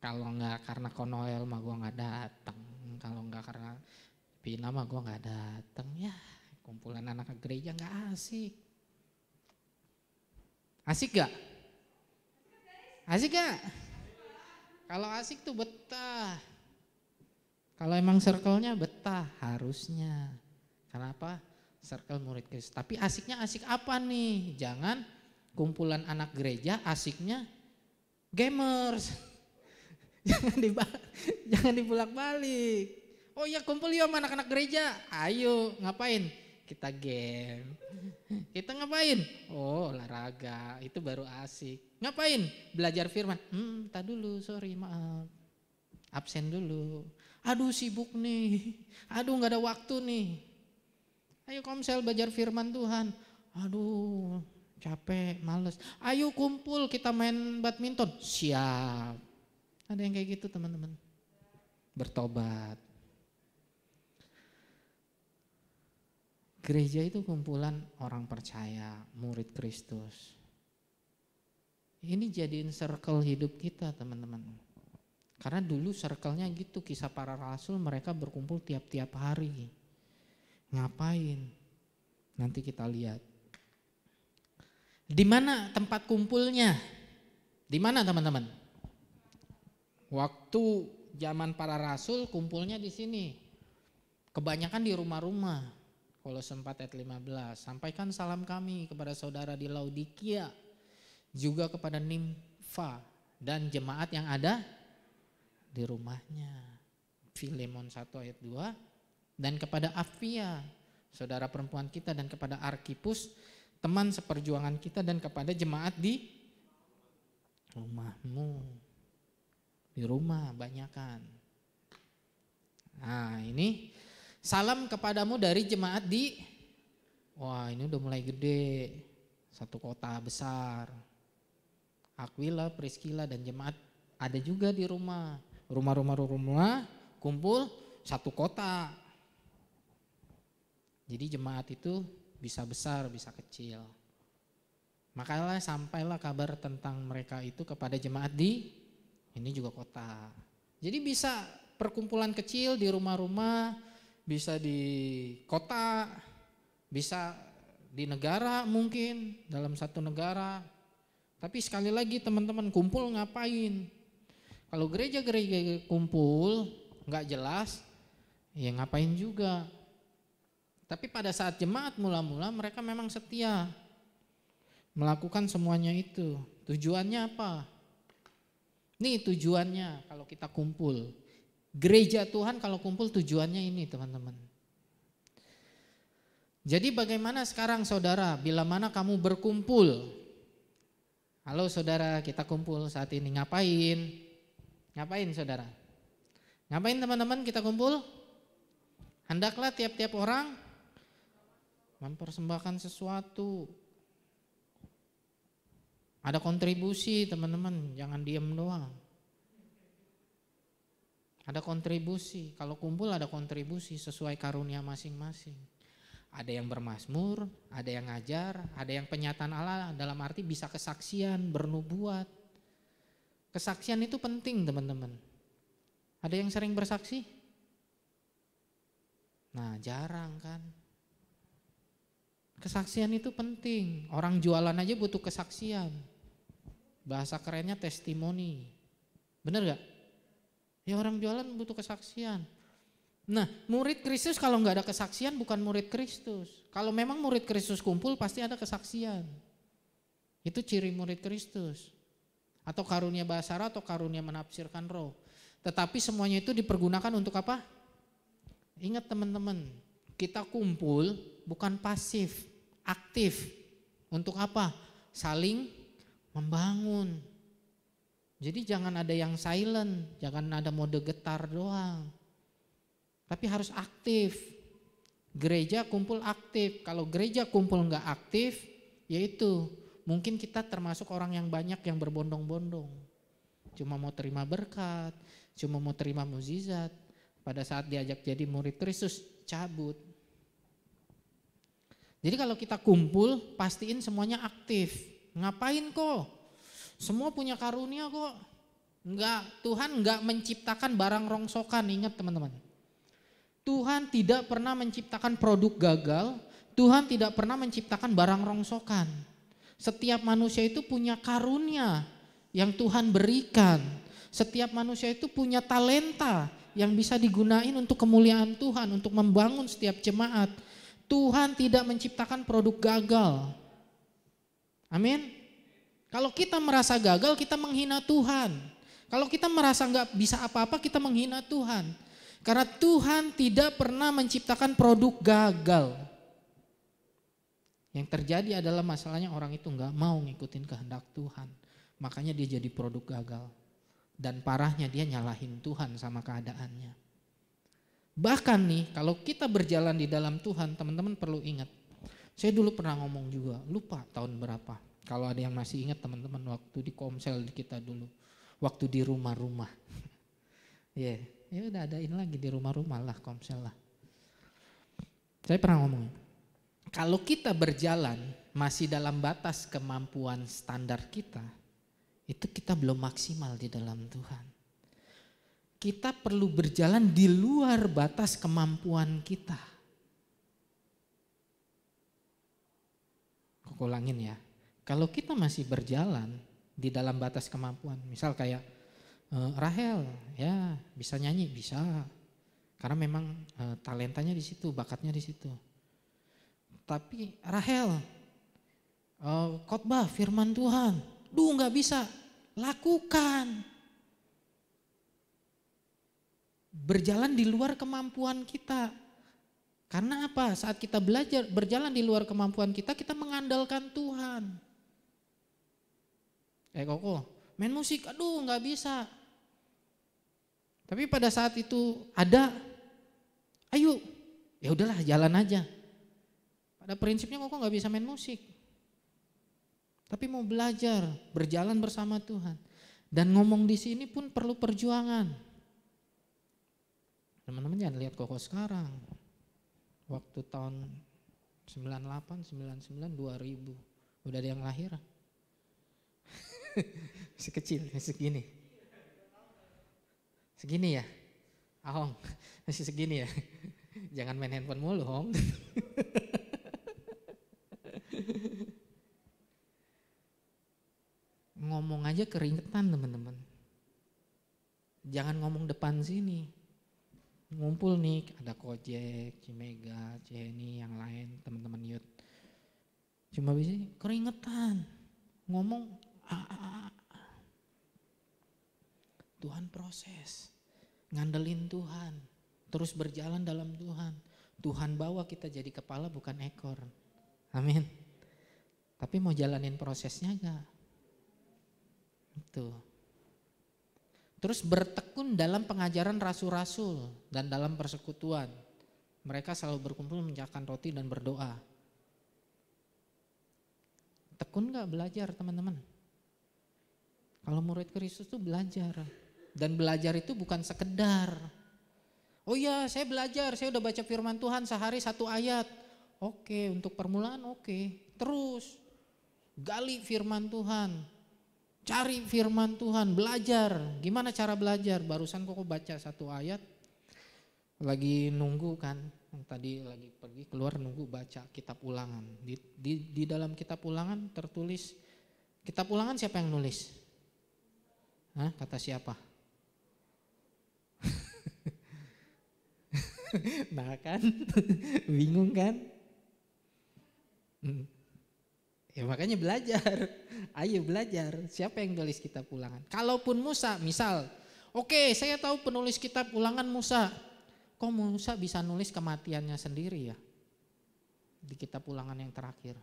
Kalau nggak karena Konoel mah gue nggak datang. Kalau nggak karena Pina mah gue nggak datang. Ya kumpulan anak gereja nggak asik. Asik gak? Asik gak? Kalau asik tuh betah. Kalau emang circle-nya betah harusnya. Kenapa? Circle murid Kristus. Tapi asiknya asik apa nih? Jangan kumpulan anak gereja asiknya gamers. Jangan dibulak-balik. Oh iya kumpul yuk sama anak-anak gereja. Ayo ngapain? Kita game. Kita ngapain? Oh olahraga. Itu baru asik. Ngapain? Belajar firman. Tak dulu sorry maaf. Absen dulu. Aduh sibuk nih. Aduh gak ada waktu nih. Ayo komsel belajar firman Tuhan. Aduh capek males. Ayo kumpul kita main badminton. Siap. Ada yang kayak gitu teman-teman. Bertobat. Gereja itu kumpulan orang percaya, murid Kristus. Ini jadiin circle hidup kita teman-teman. Karena dulu circle-nya gitu, Kisah Para Rasul mereka berkumpul tiap-tiap hari. Ngapain? Nanti kita lihat. Di mana tempat kumpulnya? Di mana teman-teman? Waktu zaman para rasul kumpulnya di sini. Kebanyakan di rumah-rumah. Kolose 4 ayat 15. Sampaikan salam kami kepada saudara di Laodikia, juga kepada Nimfa dan jemaat yang ada di rumahnya. Filemon 1 ayat 2. Dan kepada Apfia, saudara perempuan kita, dan kepada Arkipus, teman seperjuangan kita, dan kepada jemaat di rumahmu. Di rumah banyakan. Nah ini salam kepadamu dari jemaat di, wah ini udah mulai gede, satu kota besar. Aquila, Priscilla dan jemaat ada juga di rumah. Rumah kumpul satu kota. Jadi jemaat itu bisa besar, bisa kecil. Makanya sampailah kabar tentang mereka itu kepada jemaat di ini juga kota. Jadi bisa perkumpulan kecil di rumah-rumah, bisa di kota, bisa di negara mungkin, dalam satu negara. Tapi sekali lagi teman-teman kumpul ngapain? Kalau gereja-gereja kumpul nggak jelas, ya ngapain juga. Tapi pada saat jemaat mula-mula mereka memang setia melakukan semuanya itu. Tujuannya apa? Nih tujuannya kalau kita kumpul. Gereja Tuhan kalau kumpul tujuannya ini teman-teman. Jadi bagaimana sekarang saudara, bila mana kamu berkumpul? Halo saudara, kita kumpul saat ini, ngapain? Ngapain saudara? Ngapain teman-teman kita kumpul? Hendaklah tiap-tiap orang mempersembahkan sesuatu. Ada kontribusi teman-teman, jangan diem doang. Ada kontribusi, kalau kumpul ada kontribusi sesuai karunia masing-masing. Ada yang bermazmur, ada yang ngajar, ada yang penyataan Allah dalam arti bisa kesaksian, bernubuat. Kesaksian itu penting teman-teman. Ada yang sering bersaksi? Nah jarang kan. Kesaksian itu penting, orang jualan aja butuh kesaksian. Bahasa kerennya testimoni, bener gak? Ya orang jualan butuh kesaksian. Nah murid Kristus kalau gak ada kesaksian bukan murid Kristus. Kalau memang murid Kristus kumpul pasti ada kesaksian. Itu ciri murid Kristus. Atau karunia bahasa roh atau karunia menafsirkan roh. Tetapi semuanya itu dipergunakan untuk apa? Ingat teman-teman, kita kumpul bukan pasif, aktif. Untuk apa? Saling membangun. Jadi jangan ada yang silent, jangan ada mode getar doang. Tapi harus aktif. Gereja kumpul aktif. Kalau gereja kumpul nggak aktif, yaitu mungkin kita termasuk orang yang banyak yang berbondong-bondong. Cuma mau terima berkat, cuma mau terima mukjizat. Pada saat diajak jadi murid Kristus, cabut. Jadi kalau kita kumpul, pastiin semuanya aktif. Ngapain kok? Semua punya karunia kok. Enggak, Tuhan enggak menciptakan barang rongsokan, ingat teman-teman. Tuhan tidak pernah menciptakan produk gagal, Tuhan tidak pernah menciptakan barang rongsokan. Setiap manusia itu punya karunia yang Tuhan berikan. Setiap manusia itu punya talenta yang bisa digunain untuk kemuliaan Tuhan, untuk membangun setiap jemaat. Tuhan tidak menciptakan produk gagal. Amin. Kalau kita merasa gagal, kita menghina Tuhan. Kalau kita merasa nggak bisa apa-apa, kita menghina Tuhan. Karena Tuhan tidak pernah menciptakan produk gagal. Yang terjadi adalah masalahnya orang itu nggak mau ngikutin kehendak Tuhan. Makanya dia jadi produk gagal. Dan parahnya dia nyalahin Tuhan sama keadaannya. Bahkan nih kalau kita berjalan di dalam Tuhan, teman-teman perlu ingat. Saya dulu pernah ngomong juga, lupa tahun berapa. Kalau ada yang masih ingat teman-teman waktu di Komsel kita dulu. Waktu di rumah-rumah. Ya. Ya udah adain lagi di rumah-rumah lah, Komsel lah. Saya pernah ngomong, kalau kita berjalan masih dalam batas kemampuan standar kita, itu kita belum maksimal di dalam Tuhan. Kita perlu berjalan di luar batas kemampuan kita. Aku ulangin ya, kalau kita masih berjalan di dalam batas kemampuan, misal kayak Rahel ya bisa nyanyi, bisa, karena memang talentanya di situ, bakatnya di situ. Tapi Rahel khotbah firman Tuhan, nggak bisa, lakukan. Berjalan di luar kemampuan kita. Karena apa? Saat kita belajar berjalan di luar kemampuan kita, kita mengandalkan Tuhan. Koko, main musik, nggak bisa. Tapi pada saat itu ada, ayo, ya udahlah jalan aja. Pada prinsipnya kok nggak bisa main musik, tapi mau belajar, berjalan bersama Tuhan. Dan ngomong di sini pun perlu perjuangan. Teman-teman jangan lihat Koko sekarang, waktu tahun 98, 99, 2000, udah ada yang lahir. Masih kecil, masih segini. Segini ya, Ahong, masih segini ya. Jangan main handphone mulu, Hong. Ngomong aja keringetan teman-teman. Jangan ngomong depan sini. Ngumpul nih, ada Kojek, Cimega, Ciheni, yang lain, teman-teman youth. Cuma bisa keringetan. Ngomong, Tuhan proses. Ngandelin Tuhan, terus berjalan dalam Tuhan. Tuhan bawa kita jadi kepala bukan ekor. Amin. Tapi mau jalanin prosesnya gak? Itu. Terus bertekun dalam pengajaran rasul-rasul dan dalam persekutuan. Mereka selalu berkumpul menjakan roti dan berdoa. Tekun gak belajar teman-teman? Kalau murid Kristus tuh belajar. Dan belajar itu bukan sekedar, oh iya saya belajar, saya udah baca firman Tuhan sehari 1 ayat. Oke, untuk permulaan oke. Terus gali firman Tuhan, cari firman Tuhan, belajar. Gimana cara belajar? Barusan kok baca 1 ayat, lagi nunggu kan, tadi lagi pergi keluar nunggu baca kitab ulangan. Di dalam kitab ulangan tertulis, kitab ulangan siapa yang nulis? Hah, kata siapa? Nah kan, bingung kan? Ya makanya belajar, ayo belajar. Siapa yang tulis kitab ulangan? Kalaupun Musa, misal, oke, saya tahu penulis kitab ulangan Musa. Kok Musa bisa nulis kematiannya sendiri ya? Di kitab ulangan yang terakhir.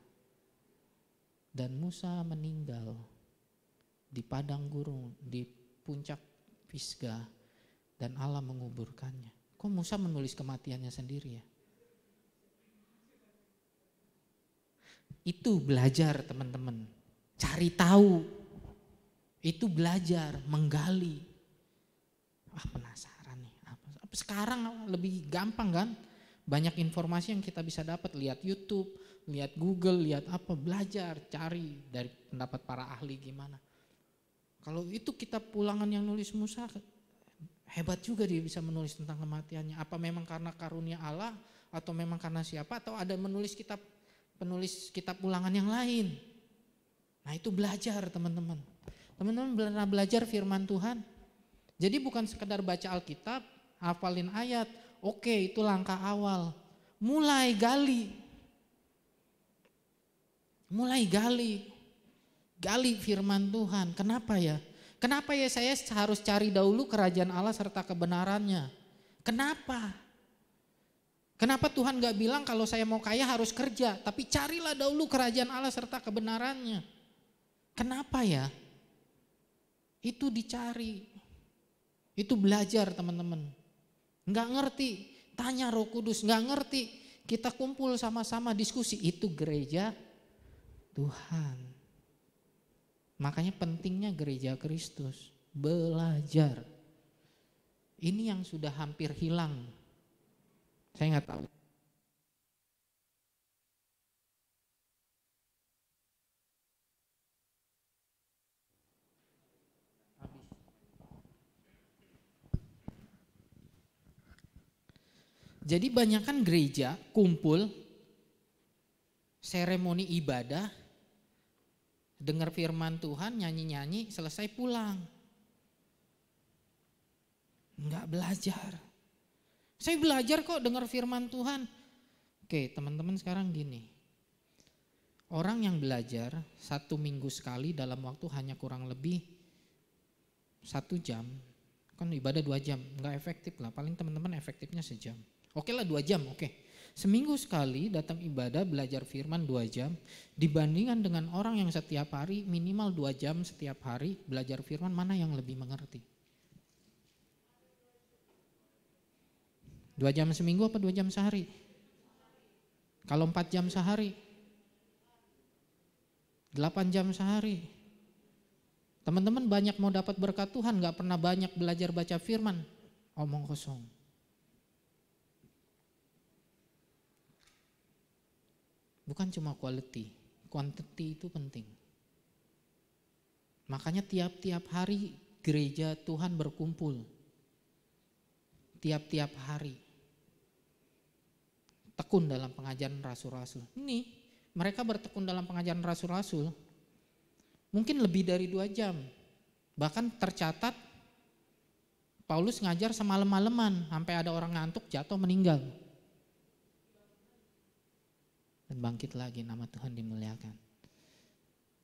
Dan Musa meninggal di padang gurun, di puncak Pisgah, dan Allah menguburkannya. Kok Musa menulis kematiannya sendiri ya? Itu belajar teman-teman. Cari tahu. Itu belajar, menggali. Penasaran nih. Sekarang lebih gampang kan? Banyak informasi yang kita bisa dapat. Lihat YouTube, lihat Google, lihat apa. Belajar, cari dari pendapat para ahli gimana. Kalau itu kitab Ulangan yang nulis Musa, hebat juga dia bisa menulis tentang kematiannya. Apa memang karena karunia Allah atau memang karena siapa, atau ada penulis kitab Ulangan yang lain. Nah itu belajar teman-teman. Teman-teman pernah belajar firman Tuhan. Jadi bukan sekedar baca Alkitab, hafalin ayat. Oke, itu langkah awal. Mulai gali. Gali firman Tuhan. Kenapa ya? Kenapa ya saya harus cari dahulu kerajaan Allah serta kebenarannya? Kenapa? Kenapa Tuhan gak bilang kalau saya mau kaya harus kerja, tapi carilah dahulu kerajaan Allah serta kebenarannya. Kenapa ya? Itu dicari. Itu belajar teman-teman. Gak ngerti, tanya Roh Kudus. Gak ngerti, kita kumpul sama-sama diskusi. Itu gereja Tuhan. Makanya pentingnya gereja Kristus. Belajar. Ini yang sudah hampir hilang. Saya nggak tahu. Jadi banyakkan gereja kumpul, seremoni ibadah, dengar firman Tuhan, nyanyi-nyanyi, selesai pulang. Nggak belajar. Saya belajar kok dengar firman Tuhan. Oke teman-teman sekarang gini. Orang yang belajar 1 minggu sekali dalam waktu hanya kurang lebih 1 jam. Kan ibadah 2 jam, nggak efektif lah. Paling teman-teman efektifnya sejam. Oke lah 2 jam, oke. Seminggu sekali datang ibadah belajar firman 2 jam. Dibandingkan dengan orang yang setiap hari minimal 2 jam setiap hari belajar firman, mana yang lebih mengerti? 2 jam seminggu apa 2 jam sehari? Kalau 4 jam sehari? 8 jam sehari? Teman-teman banyak mau dapat berkat Tuhan, gak pernah banyak belajar baca firman, omong kosong. Bukan cuma quality, quantity itu penting. Makanya tiap-tiap hari gereja Tuhan berkumpul. Tiap-tiap hari. Tekun dalam pengajaran rasul-rasul. Ini mereka bertekun dalam pengajaran rasul-rasul mungkin lebih dari 2 jam. Bahkan tercatat Paulus ngajar semalam-malaman sampai ada orang ngantuk jatuh meninggal. Dan bangkit lagi, nama Tuhan dimuliakan.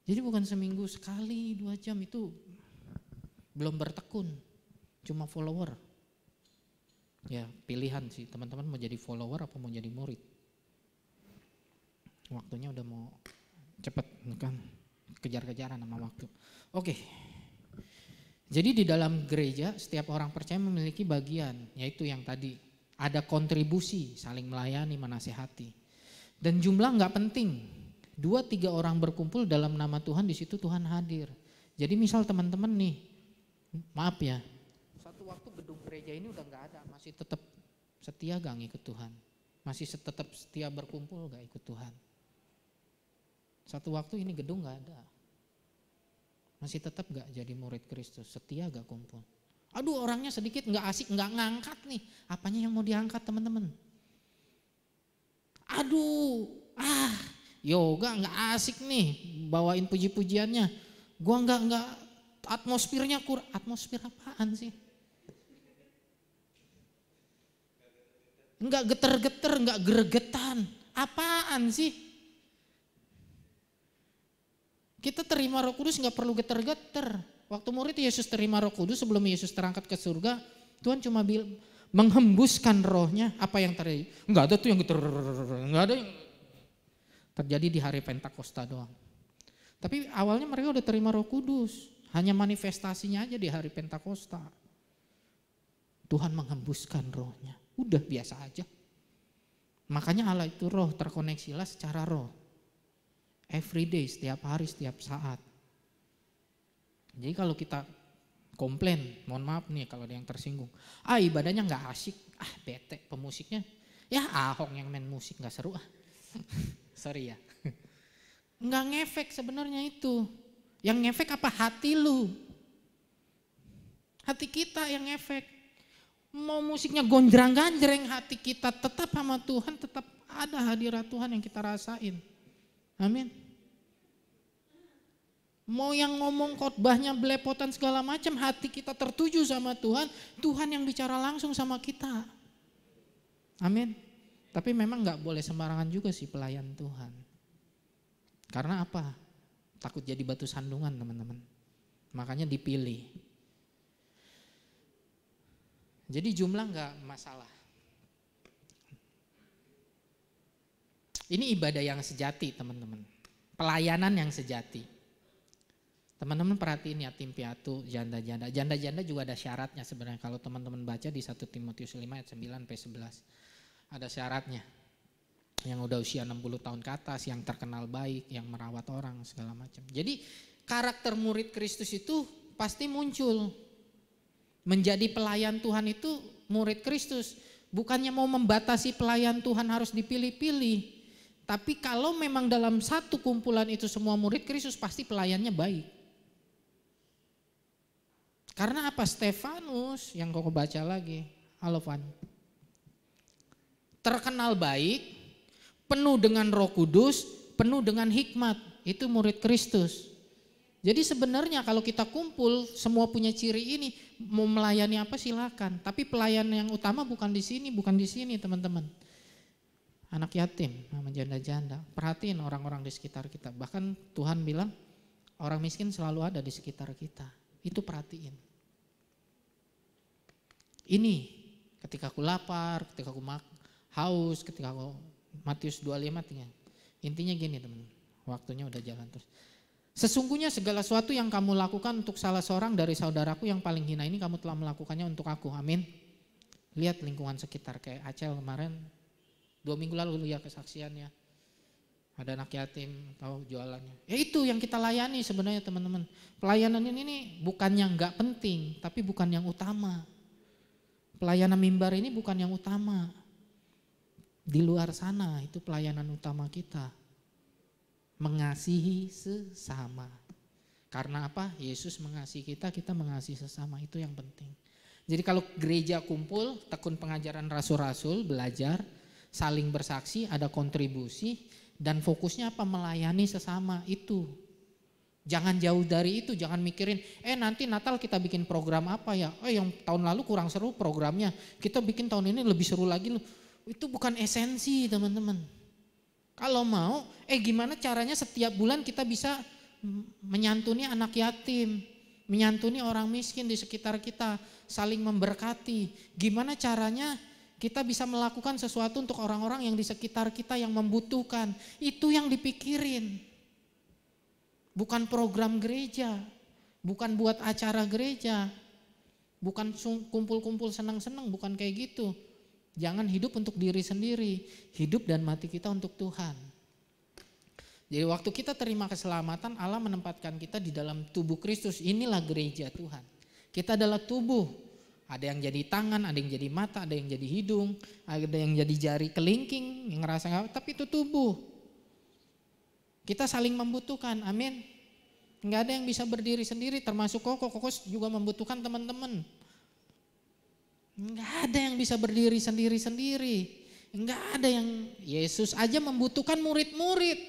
Jadi bukan seminggu sekali 2 jam, itu belum bertekun, cuma follower. Ya pilihan sih, teman-teman mau jadi follower apa mau jadi murid. Waktunya udah mau cepet kan, kejar-kejaran sama waktu. Oke. Jadi di dalam gereja setiap orang percaya memiliki bagian, yaitu yang tadi ada kontribusi, saling melayani, menasehati. Dan jumlah nggak penting. 2-3 orang berkumpul dalam nama Tuhan, di situ Tuhan hadir. Jadi misal teman-teman nih, maaf ya, satu waktu gedung gereja ini udah nggak ada, masih tetap setia gak ngikut Tuhan, masih tetap setia berkumpul gak ikut Tuhan. Satu waktu ini gedung nggak ada, masih tetap gak jadi murid Kristus, setia gak kumpul. Aduh orangnya sedikit, nggak asik, nggak ngangkat nih, apanya yang mau diangkat teman-teman? Aduh, yoga nggak asik nih, bawain puji-pujiannya. Gua nggak atmosfernya kurang. Atmosfer apaan sih? Nggak geter-geter, nggak gregetan. Apaan sih? Kita terima Roh Kudus nggak perlu geter-geter. Waktu murid Yesus terima Roh Kudus sebelum Yesus terangkat ke surga, Tuhan cuma menghembuskan rohnya. Apa yang terjadi? Nggak ada tuh yang geter, nggak ada yang terjadi di hari Pentakosta doang. Tapi awalnya mereka udah terima Roh Kudus, hanya manifestasinya aja di hari Pentakosta. Tuhan menghembuskan rohnya, udah biasa aja. Makanya Allah itu roh, terkoneksilah secara roh. Every day, setiap hari, setiap saat. Jadi kalau kita komplain, mohon maaf nih kalau ada yang tersinggung. Ibadahnya gak asik, bete pemusiknya. Ya Ahok yang main musik gak seru Sorry ya. Nggak ngefek sebenarnya itu. Yang ngefek apa? Hati lu. Hati kita yang ngefek. Mau musiknya gonjrang-ganjreng, hati kita tetap sama Tuhan, tetap ada hadirat Tuhan yang kita rasain. Amin. Mau yang ngomong khotbahnya belepotan segala macam, hati kita tertuju sama Tuhan, Tuhan yang bicara langsung sama kita. Amin. Tapi memang nggak boleh sembarangan juga sih pelayan Tuhan. Karena apa? Takut jadi batu sandungan teman-teman. Makanya dipilih. Jadi jumlah nggak masalah. Ini ibadah yang sejati teman-teman. Pelayanan yang sejati. Teman-teman perhatiin yatim piatu, janda-janda. Janda-janda juga ada syaratnya sebenarnya. Kalau teman-teman baca di 1 Timotius 5 ayat 9-11. Ada syaratnya. Yang udah usia 60 tahun ke atas, yang terkenal baik, yang merawat orang segala macam. Jadi karakter murid Kristus itu pasti muncul. Menjadi pelayan Tuhan itu murid Kristus. Bukannya mau membatasi pelayan Tuhan harus dipilih-pilih. Tapi kalau memang dalam satu kumpulan itu semua murid Kristus pasti pelayannya baik. Karena apa? Stefanus yang kau baca lagi. Halo Van. Terkenal baik, penuh dengan Roh Kudus, penuh dengan hikmat. Itu murid Kristus. Jadi sebenarnya kalau kita kumpul semua punya ciri ini, mau melayani apa silakan. Tapi pelayanan yang utama bukan di sini teman-teman. Anak yatim, sama janda-janda. Perhatiin orang-orang di sekitar kita. Bahkan Tuhan bilang orang miskin selalu ada di sekitar kita. Itu perhatiin. Ini ketika aku lapar, ketika aku haus, ketika aku Matius 25 tinggal. Intinya gini teman, waktunya udah jalan terus. Sesungguhnya segala sesuatu yang kamu lakukan untuk salah seorang dari saudaraku yang paling hina ini kamu telah melakukannya untuk aku. Amin. Lihat lingkungan sekitar kayak Acel kemarin 2 minggu lalu lihat kesaksiannya. Ada anak yatim tahu jualannya. Itu yang kita layani sebenarnya teman-teman. Pelayanan ini bukan yang gak penting tapi bukan yang utama. Pelayanan mimbar ini bukan yang utama. Di luar sana itu pelayanan utama kita. Mengasihi sesama. Karena apa? Yesus mengasihi kita, kita mengasihi sesama. Itu yang penting. Jadi kalau gereja kumpul, tekun pengajaran rasul-rasul, belajar, saling bersaksi, ada kontribusi, dan fokusnya apa? Melayani sesama itu. Jangan jauh dari itu, jangan mikirin, nanti Natal kita bikin program apa ya? Yang tahun lalu kurang seru programnya, kita bikin tahun ini lebih seru lagi loh. Itu bukan esensi teman-teman. Kalau mau, gimana caranya setiap bulan kita bisa menyantuni anak yatim, menyantuni orang miskin di sekitar kita, saling memberkati. Gimana caranya kita bisa melakukan sesuatu untuk orang-orang yang di sekitar kita yang membutuhkan. Itu yang dipikirin. Bukan program gereja, bukan buat acara gereja, bukan kumpul-kumpul senang-senang, bukan kayak gitu. Jangan hidup untuk diri sendiri, hidup dan mati kita untuk Tuhan. Jadi waktu kita terima keselamatan, Allah menempatkan kita di dalam tubuh Kristus. Inilah gereja Tuhan. Kita adalah tubuh. Ada yang jadi tangan, ada yang jadi mata, ada yang jadi hidung, ada yang jadi jari kelingking, yang ngerasa tapi itu tubuh. Kita saling membutuhkan, amin. Enggak ada yang bisa berdiri sendiri, termasuk Koko juga membutuhkan teman-teman. Enggak ada yang bisa berdiri sendiri-sendiri. Enggak ada yang, Yesus aja membutuhkan murid-murid.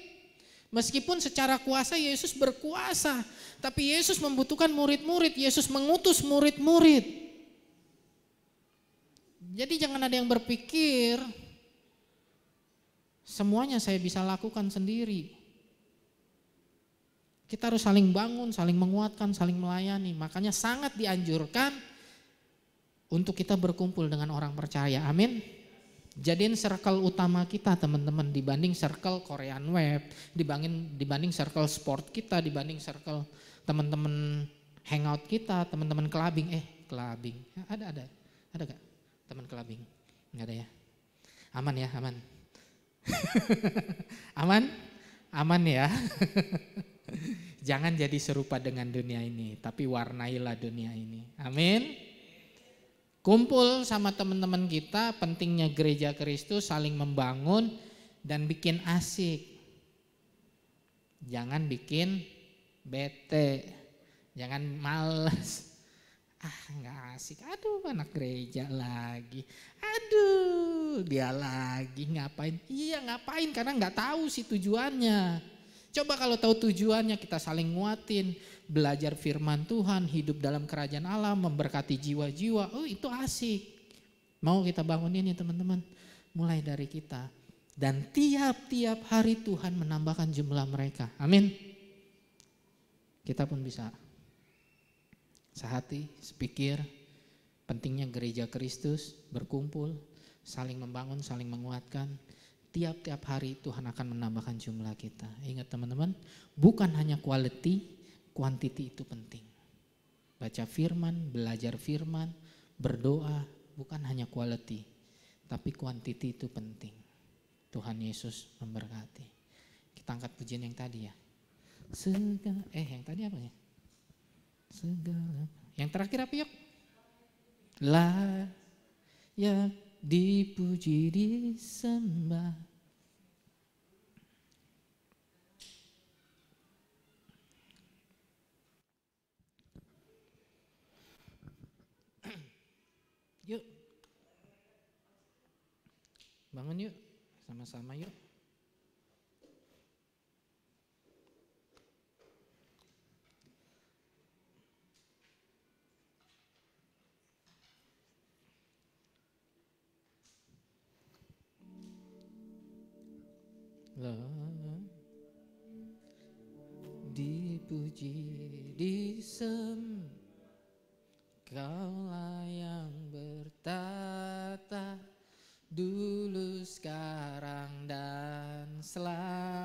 Meskipun secara kuasa Yesus berkuasa, tapi Yesus membutuhkan murid-murid, Yesus mengutus murid-murid. Jadi jangan ada yang berpikir semuanya saya bisa lakukan sendiri. Kita harus saling bangun, saling menguatkan, saling melayani. Makanya sangat dianjurkan untuk kita berkumpul dengan orang percaya, amin. Jadiin circle utama kita teman-teman dibanding circle Korean Web, dibanding circle sport kita, dibanding circle teman-teman hangout kita, teman-teman clubbing. Clubbing, ada gak teman clubbing? Nggak ada ya? Aman ya, aman. Aman ya. Jangan jadi serupa dengan dunia ini, tapi warnailah dunia ini. Amin. Kumpul sama teman-teman kita, pentingnya gereja Kristus saling membangun dan bikin asik. Jangan bikin bete, jangan males. Nggak asik, aduh anak gereja lagi, aduh dia lagi ngapain. Iya ngapain, karena nggak tahu sih tujuannya. Coba kalau tahu tujuannya, kita saling nguatin, belajar firman Tuhan, hidup dalam kerajaan Allah, memberkati jiwa-jiwa. Oh itu asik. Mau kita bangun ini teman-teman, mulai dari kita. Dan tiap-tiap hari Tuhan menambahkan jumlah mereka. Amin. Kita pun bisa sehati, sepikir, pentingnya gereja Kristus berkumpul, saling membangun, saling menguatkan. Tiap-tiap hari Tuhan akan menambahkan jumlah kita. Ingat teman-teman, bukan hanya quality, quantity itu penting. Baca firman, belajar firman, berdoa, bukan hanya quality, tapi quantity itu penting. Tuhan Yesus memberkati. Kita angkat pujian yang tadi ya. Yang tadi apa ya? Segala. Yang terakhir apa yuk? Layak dipuji disembah. Yuk. Bangun yuk. Sama-sama yuk. Dipuji disembah, Kaulah yang bertata dulu, sekarang dan selamanya.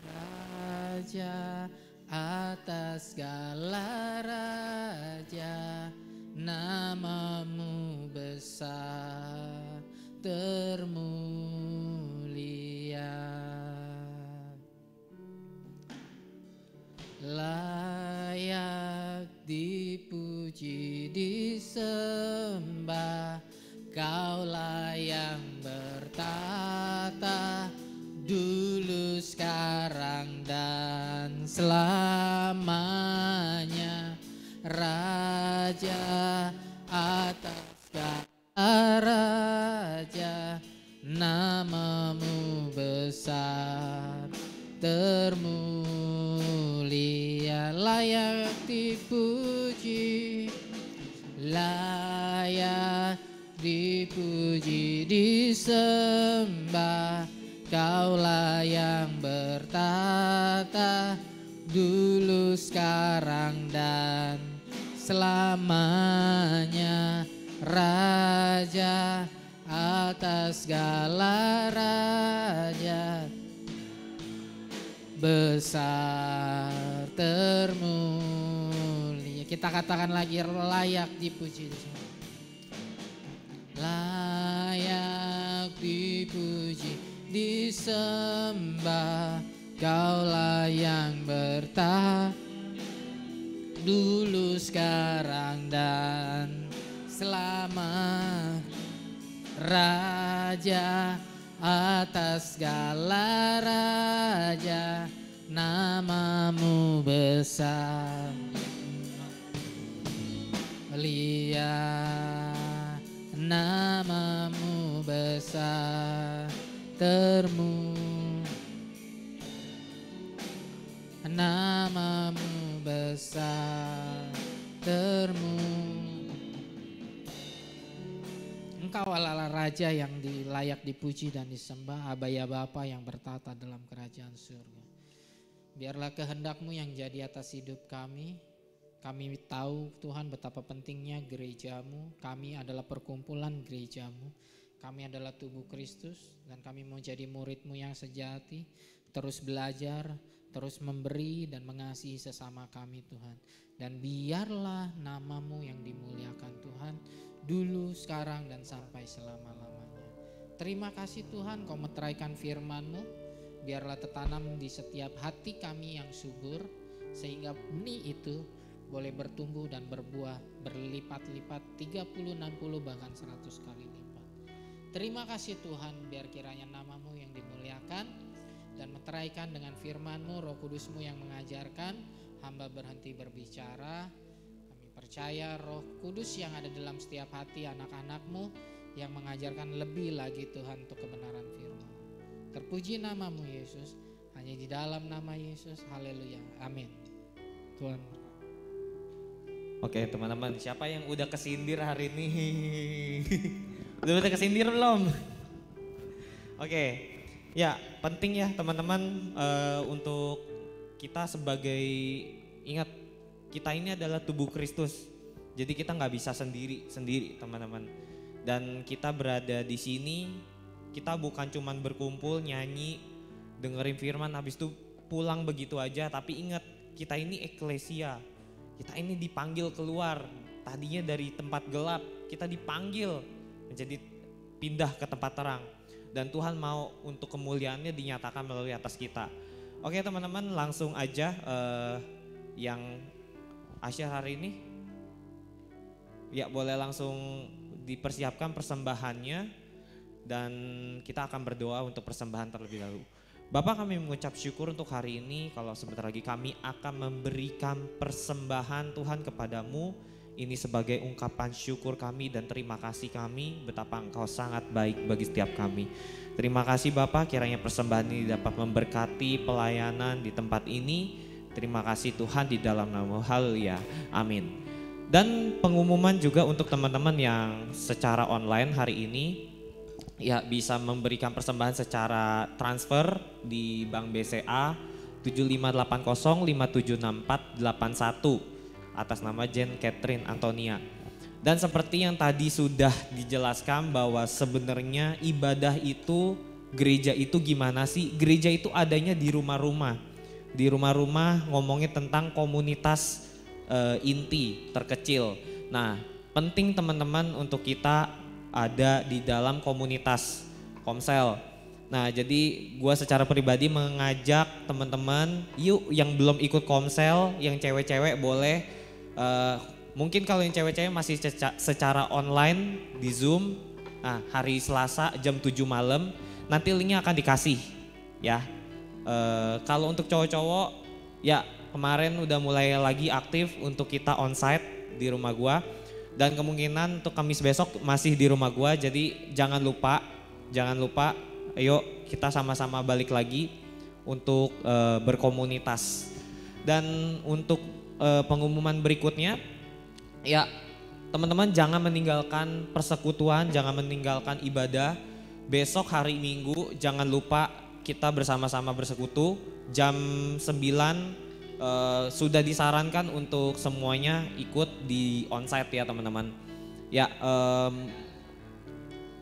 Raja atas segala raja, namamu besar termulia. Layak dipuji disembah, Kaulah yang bertata dulu, sekarang dan selamanya. Raja atas segala raja, namamu besar termulia. Layak dipuji, layak dipuji disembah, Kaulah yang bertata dulu, sekarang dan selamanya. Raja atas segala raja, besar termulia. Kita katakan lagi, layak dipuji. Layak dipuji disembah, Kaulah yang bertata dulu, sekarang dan selama. Raja atas segala raja, namamu besar mulia, namamu besar namamu besar Engkau adalah Raja yang layak dipuji dan disembah, Aba ya Bapa yang bertata dalam kerajaan surga. Biarlah kehendak-Mu yang jadi atas hidup kami. Kami tahu Tuhan betapa pentingnya gereja-Mu. Kami adalah perkumpulan gereja-Mu. Kami adalah tubuh Kristus dan kami mau jadi murid-Mu yang sejati. Terus belajar, terus memberi dan mengasihi sesama kami Tuhan. Dan biarlah nama-Mu yang dimuliakan Tuhan, dulu, sekarang, dan sampai selama-lamanya. Terima kasih Tuhan Kau meteraikan firman-Mu, biarlah tertanam di setiap hati kami yang subur, sehingga benih itu boleh bertumbuh dan berbuah berlipat-lipat 30, 60 bahkan 100 kali lipat. Terima kasih Tuhan, biar kiranya nama-Mu yang dimuliakan dan meteraikan dengan firman-Mu, Roh Kudus-Mu yang mengajarkan. Hamba berhenti berbicara. Kami percaya Roh Kudus yang ada dalam setiap hati anak-anak-Mu yang mengajarkan lebih lagi Tuhan untuk kebenaran firman. Terpuji nama-Mu Yesus, hanya di dalam nama Yesus. Haleluya, amin. Tuhan. Oke teman-teman, siapa yang udah kesindir hari ini? Udah kesindir belum? Oke, ya penting ya teman-teman untuk kita sebagai, ingat kita ini adalah tubuh Kristus. Jadi kita nggak bisa sendiri teman-teman. Dan kita berada di sini, kita bukan cuman berkumpul, nyanyi, dengerin firman habis itu pulang begitu aja. Tapi ingat, kita ini eklesia. Kita ini dipanggil keluar, tadinya dari tempat gelap, kita dipanggil menjadi pindah ke tempat terang. Dan Tuhan mau untuk kemuliaannya dinyatakan melalui atas kita. Oke teman-teman, langsung aja yang asyar hari ini. Ya boleh langsung dipersiapkan persembahannya dan kita akan berdoa untuk persembahan terlebih dahulu. Bapak, kami mengucap syukur untuk hari ini, kalau sebentar lagi kami akan memberikan persembahan Tuhan kepadamu. Ini sebagai ungkapan syukur kami dan terima kasih kami, betapa Engkau sangat baik bagi setiap kami. Terima kasih Bapak, kiranya persembahan ini dapat memberkati pelayanan di tempat ini. Terima kasih Tuhan di dalam nama, haleluya, amin. Dan pengumuman juga untuk teman-teman yang secara online hari ini, ya bisa memberikan persembahan secara transfer di Bank BCA 7580576481 atas nama Jen Catherine Antonia. Dan seperti yang tadi sudah dijelaskan bahwa sebenarnya ibadah itu, gereja itu gimana sih? Gereja itu adanya di rumah-rumah. Di rumah-rumah ngomongin tentang komunitas inti terkecil. Nah, penting teman-teman untuk kita ada di dalam komunitas Komsel. Nah jadi gue secara pribadi mengajak teman-teman, yuk yang belum ikut Komsel, yang cewek-cewek boleh, mungkin kalau yang cewek-cewek masih secara online di Zoom, nah hari Selasa jam 7 malam, nanti linknya akan dikasih ya. Kalau untuk cowok-cowok, ya kemarin udah mulai lagi aktif untuk kita onsite di rumah gue. Dan kemungkinan untuk Kamis besok masih di rumah gua, jadi jangan lupa, ayo kita sama-sama balik lagi untuk berkomunitas. Dan untuk pengumuman berikutnya, ya teman-teman jangan meninggalkan persekutuan, jangan meninggalkan ibadah. Besok hari Minggu jangan lupa kita bersama-sama bersekutu jam 9. Sudah disarankan untuk semuanya ikut di onsite ya teman-teman. Ya,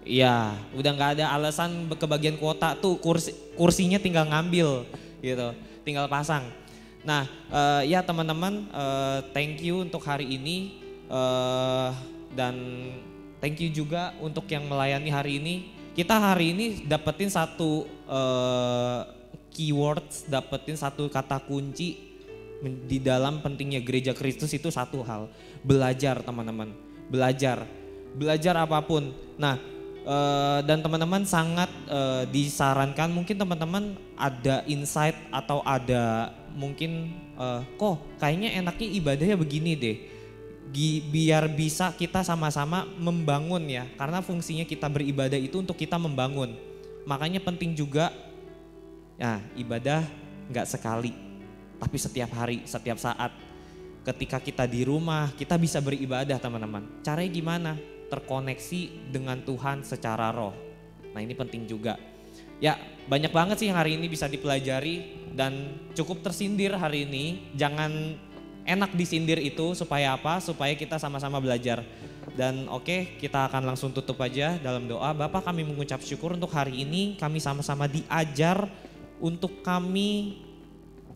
ya udah nggak ada alasan kebagian kuota tuh, kursinya tinggal ngambil gitu, tinggal pasang. Nah ya teman-teman, thank you untuk hari ini dan thank you juga untuk yang melayani hari ini. Kita hari ini dapetin satu keywords, dapetin satu kata kunci di dalam pentingnya gereja Kristus itu satu hal, belajar teman-teman, belajar apapun. Nah dan teman-teman sangat disarankan, mungkin teman-teman ada insight atau ada mungkin kok kayaknya enaknya ibadahnya begini deh, biar bisa kita sama-sama membangun ya, karena fungsinya kita beribadah itu untuk kita membangun. Makanya penting juga ya, ibadah nggak sekali tapi setiap hari, setiap saat. Ketika kita di rumah, kita bisa beribadah teman-teman. Caranya gimana? Terkoneksi dengan Tuhan secara roh. Nah ini penting juga. Ya banyak banget sih yang hari ini bisa dipelajari dan cukup tersindir hari ini. Jangan enak disindir itu, supaya apa? Supaya kita sama-sama belajar. Dan oke, kita akan langsung tutup aja dalam doa. Bapak, kami mengucap syukur untuk hari ini, kami sama-sama diajar untuk kami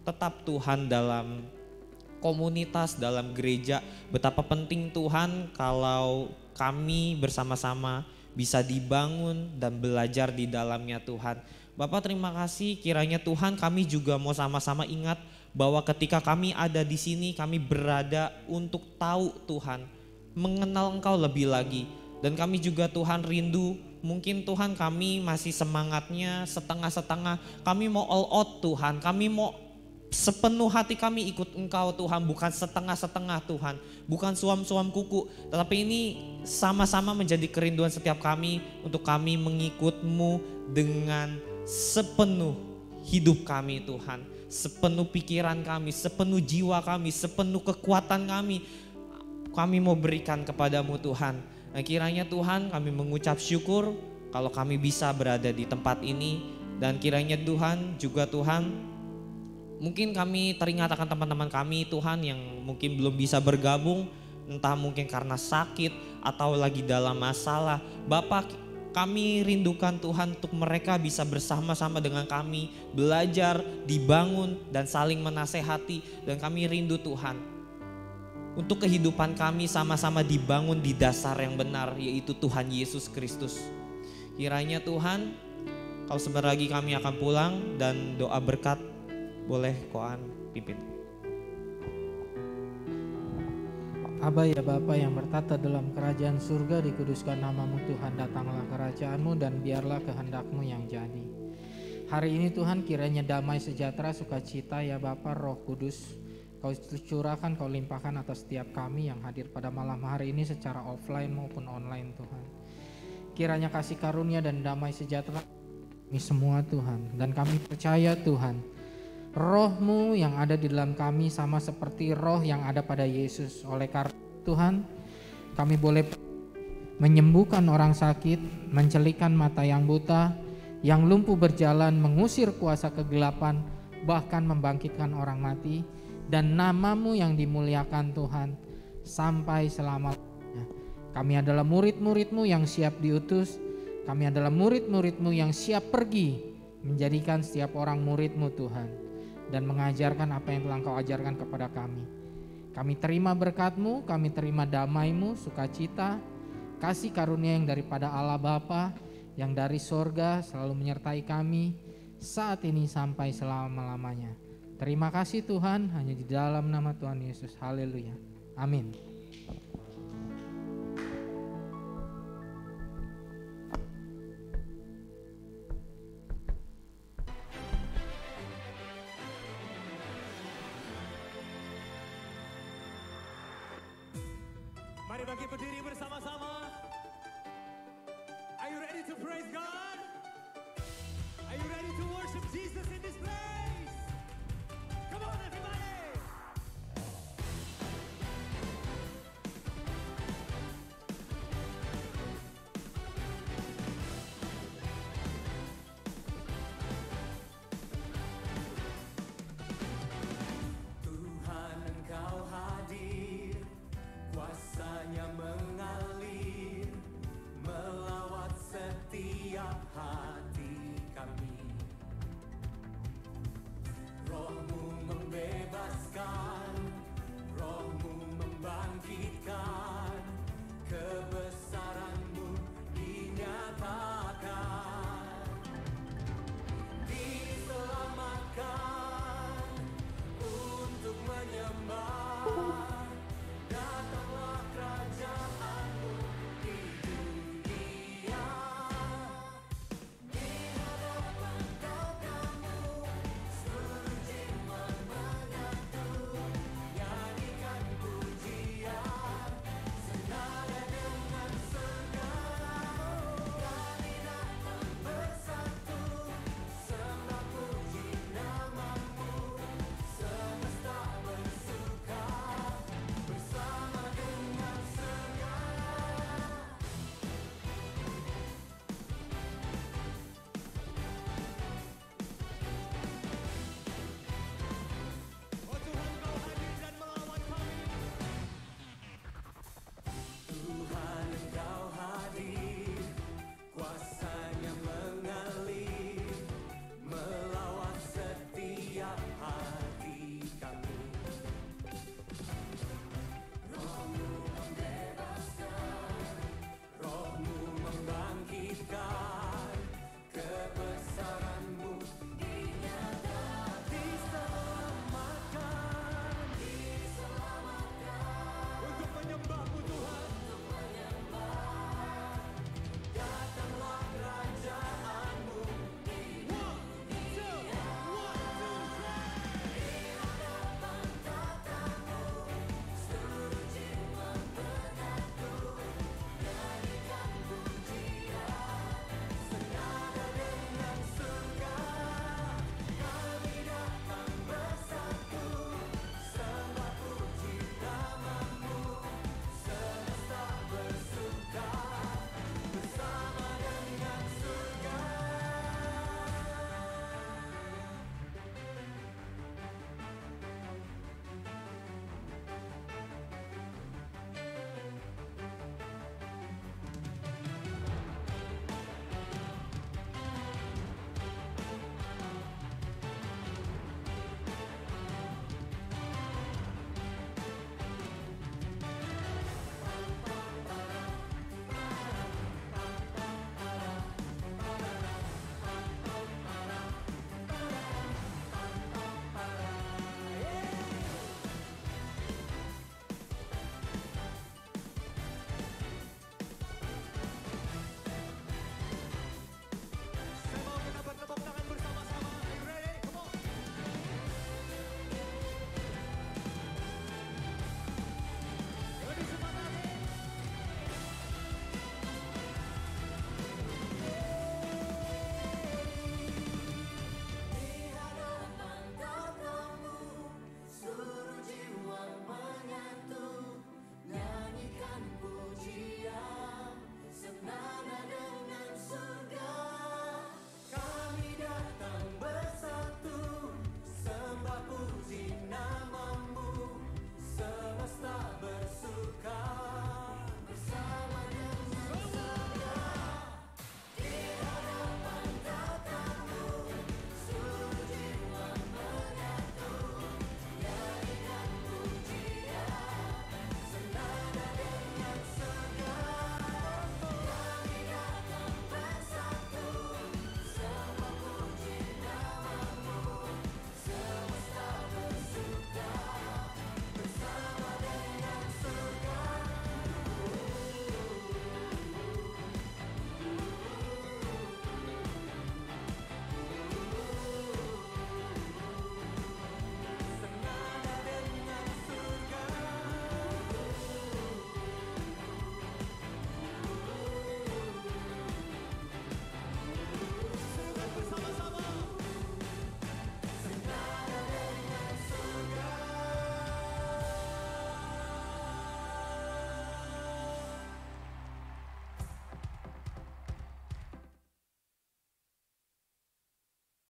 tetap Tuhan dalam komunitas, dalam gereja. Betapa penting Tuhan kalau kami bersama-sama bisa dibangun dan belajar di dalamnya Tuhan. Bapak terima kasih, kiranya Tuhan kami juga mau sama-sama ingat bahwa ketika kami ada di sini kami berada untuk tahu Tuhan, mengenal Engkau lebih lagi. Dan kami juga Tuhan rindu, mungkin Tuhan kami masih semangatnya setengah-setengah, kami mau all out Tuhan, kami mau sepenuh hati kami ikut Engkau Tuhan, bukan setengah-setengah Tuhan, bukan suam-suam kuku, tetapi ini sama-sama menjadi kerinduan setiap kami untuk kami mengikut-Mu dengan sepenuh hidup kami Tuhan, sepenuh pikiran kami, sepenuh jiwa kami, sepenuh kekuatan kami mau berikan kepadamu Tuhan. Nah kiranya Tuhan kami mengucap syukur kalau kami bisa berada di tempat ini, dan kiranya Tuhan juga Tuhan, mungkin kami teringat akan teman-teman kami Tuhan yang mungkin belum bisa bergabung, entah mungkin karena sakit atau lagi dalam masalah. Bapak, kami rindukan Tuhan untuk mereka bisa bersama-sama dengan kami, belajar, dibangun dan saling menasehati. Dan kami rindu Tuhan untuk kehidupan kami sama-sama dibangun di dasar yang benar, yaitu Tuhan Yesus Kristus. Kiranya Tuhan, kalau sebentar lagi kami akan pulang, dan doa berkat boleh Koan pimpin. Aba ya Bapa yang bertata dalam kerajaan surga, dikuduskan namamu Tuhan, datanglah kerajaanmu dan biarlah kehendakmu yang jadi. Hari ini Tuhan kiranya damai sejahtera sukacita ya Bapa Roh Kudus Kau curahkan, Kau limpahkan atas setiap kami yang hadir pada malam hari ini secara offline maupun online Tuhan. Kiranya kasih karunia dan damai sejahtera kami semua Tuhan, dan kami percaya Tuhan Roh-Mu yang ada di dalam kami sama seperti roh yang ada pada Yesus. Oleh karena Tuhan, kami boleh menyembuhkan orang sakit, mencelikan mata yang buta, yang lumpuh berjalan, mengusir kuasa kegelapan, bahkan membangkitkan orang mati. Dan nama-Mu yang dimuliakan Tuhan sampai selama-lamanya. Kami adalah murid-murid-Mu yang siap diutus. Kami adalah murid-murid-Mu yang siap pergi menjadikan setiap orang murid-Mu Tuhan, dan mengajarkan apa yang telah Kau ajarkan kepada kami. Kami terima berkat-Mu, kami terima damai-Mu, sukacita, kasih karunia yang daripada Allah Bapa yang dari sorga selalu menyertai kami saat ini sampai selama-lamanya. Terima kasih Tuhan, hanya di dalam nama Tuhan Yesus. Haleluya. Amin. Mari bangkit berdiri bersama-sama. Are you ready to praise God? Are you ready to worship Jesus in this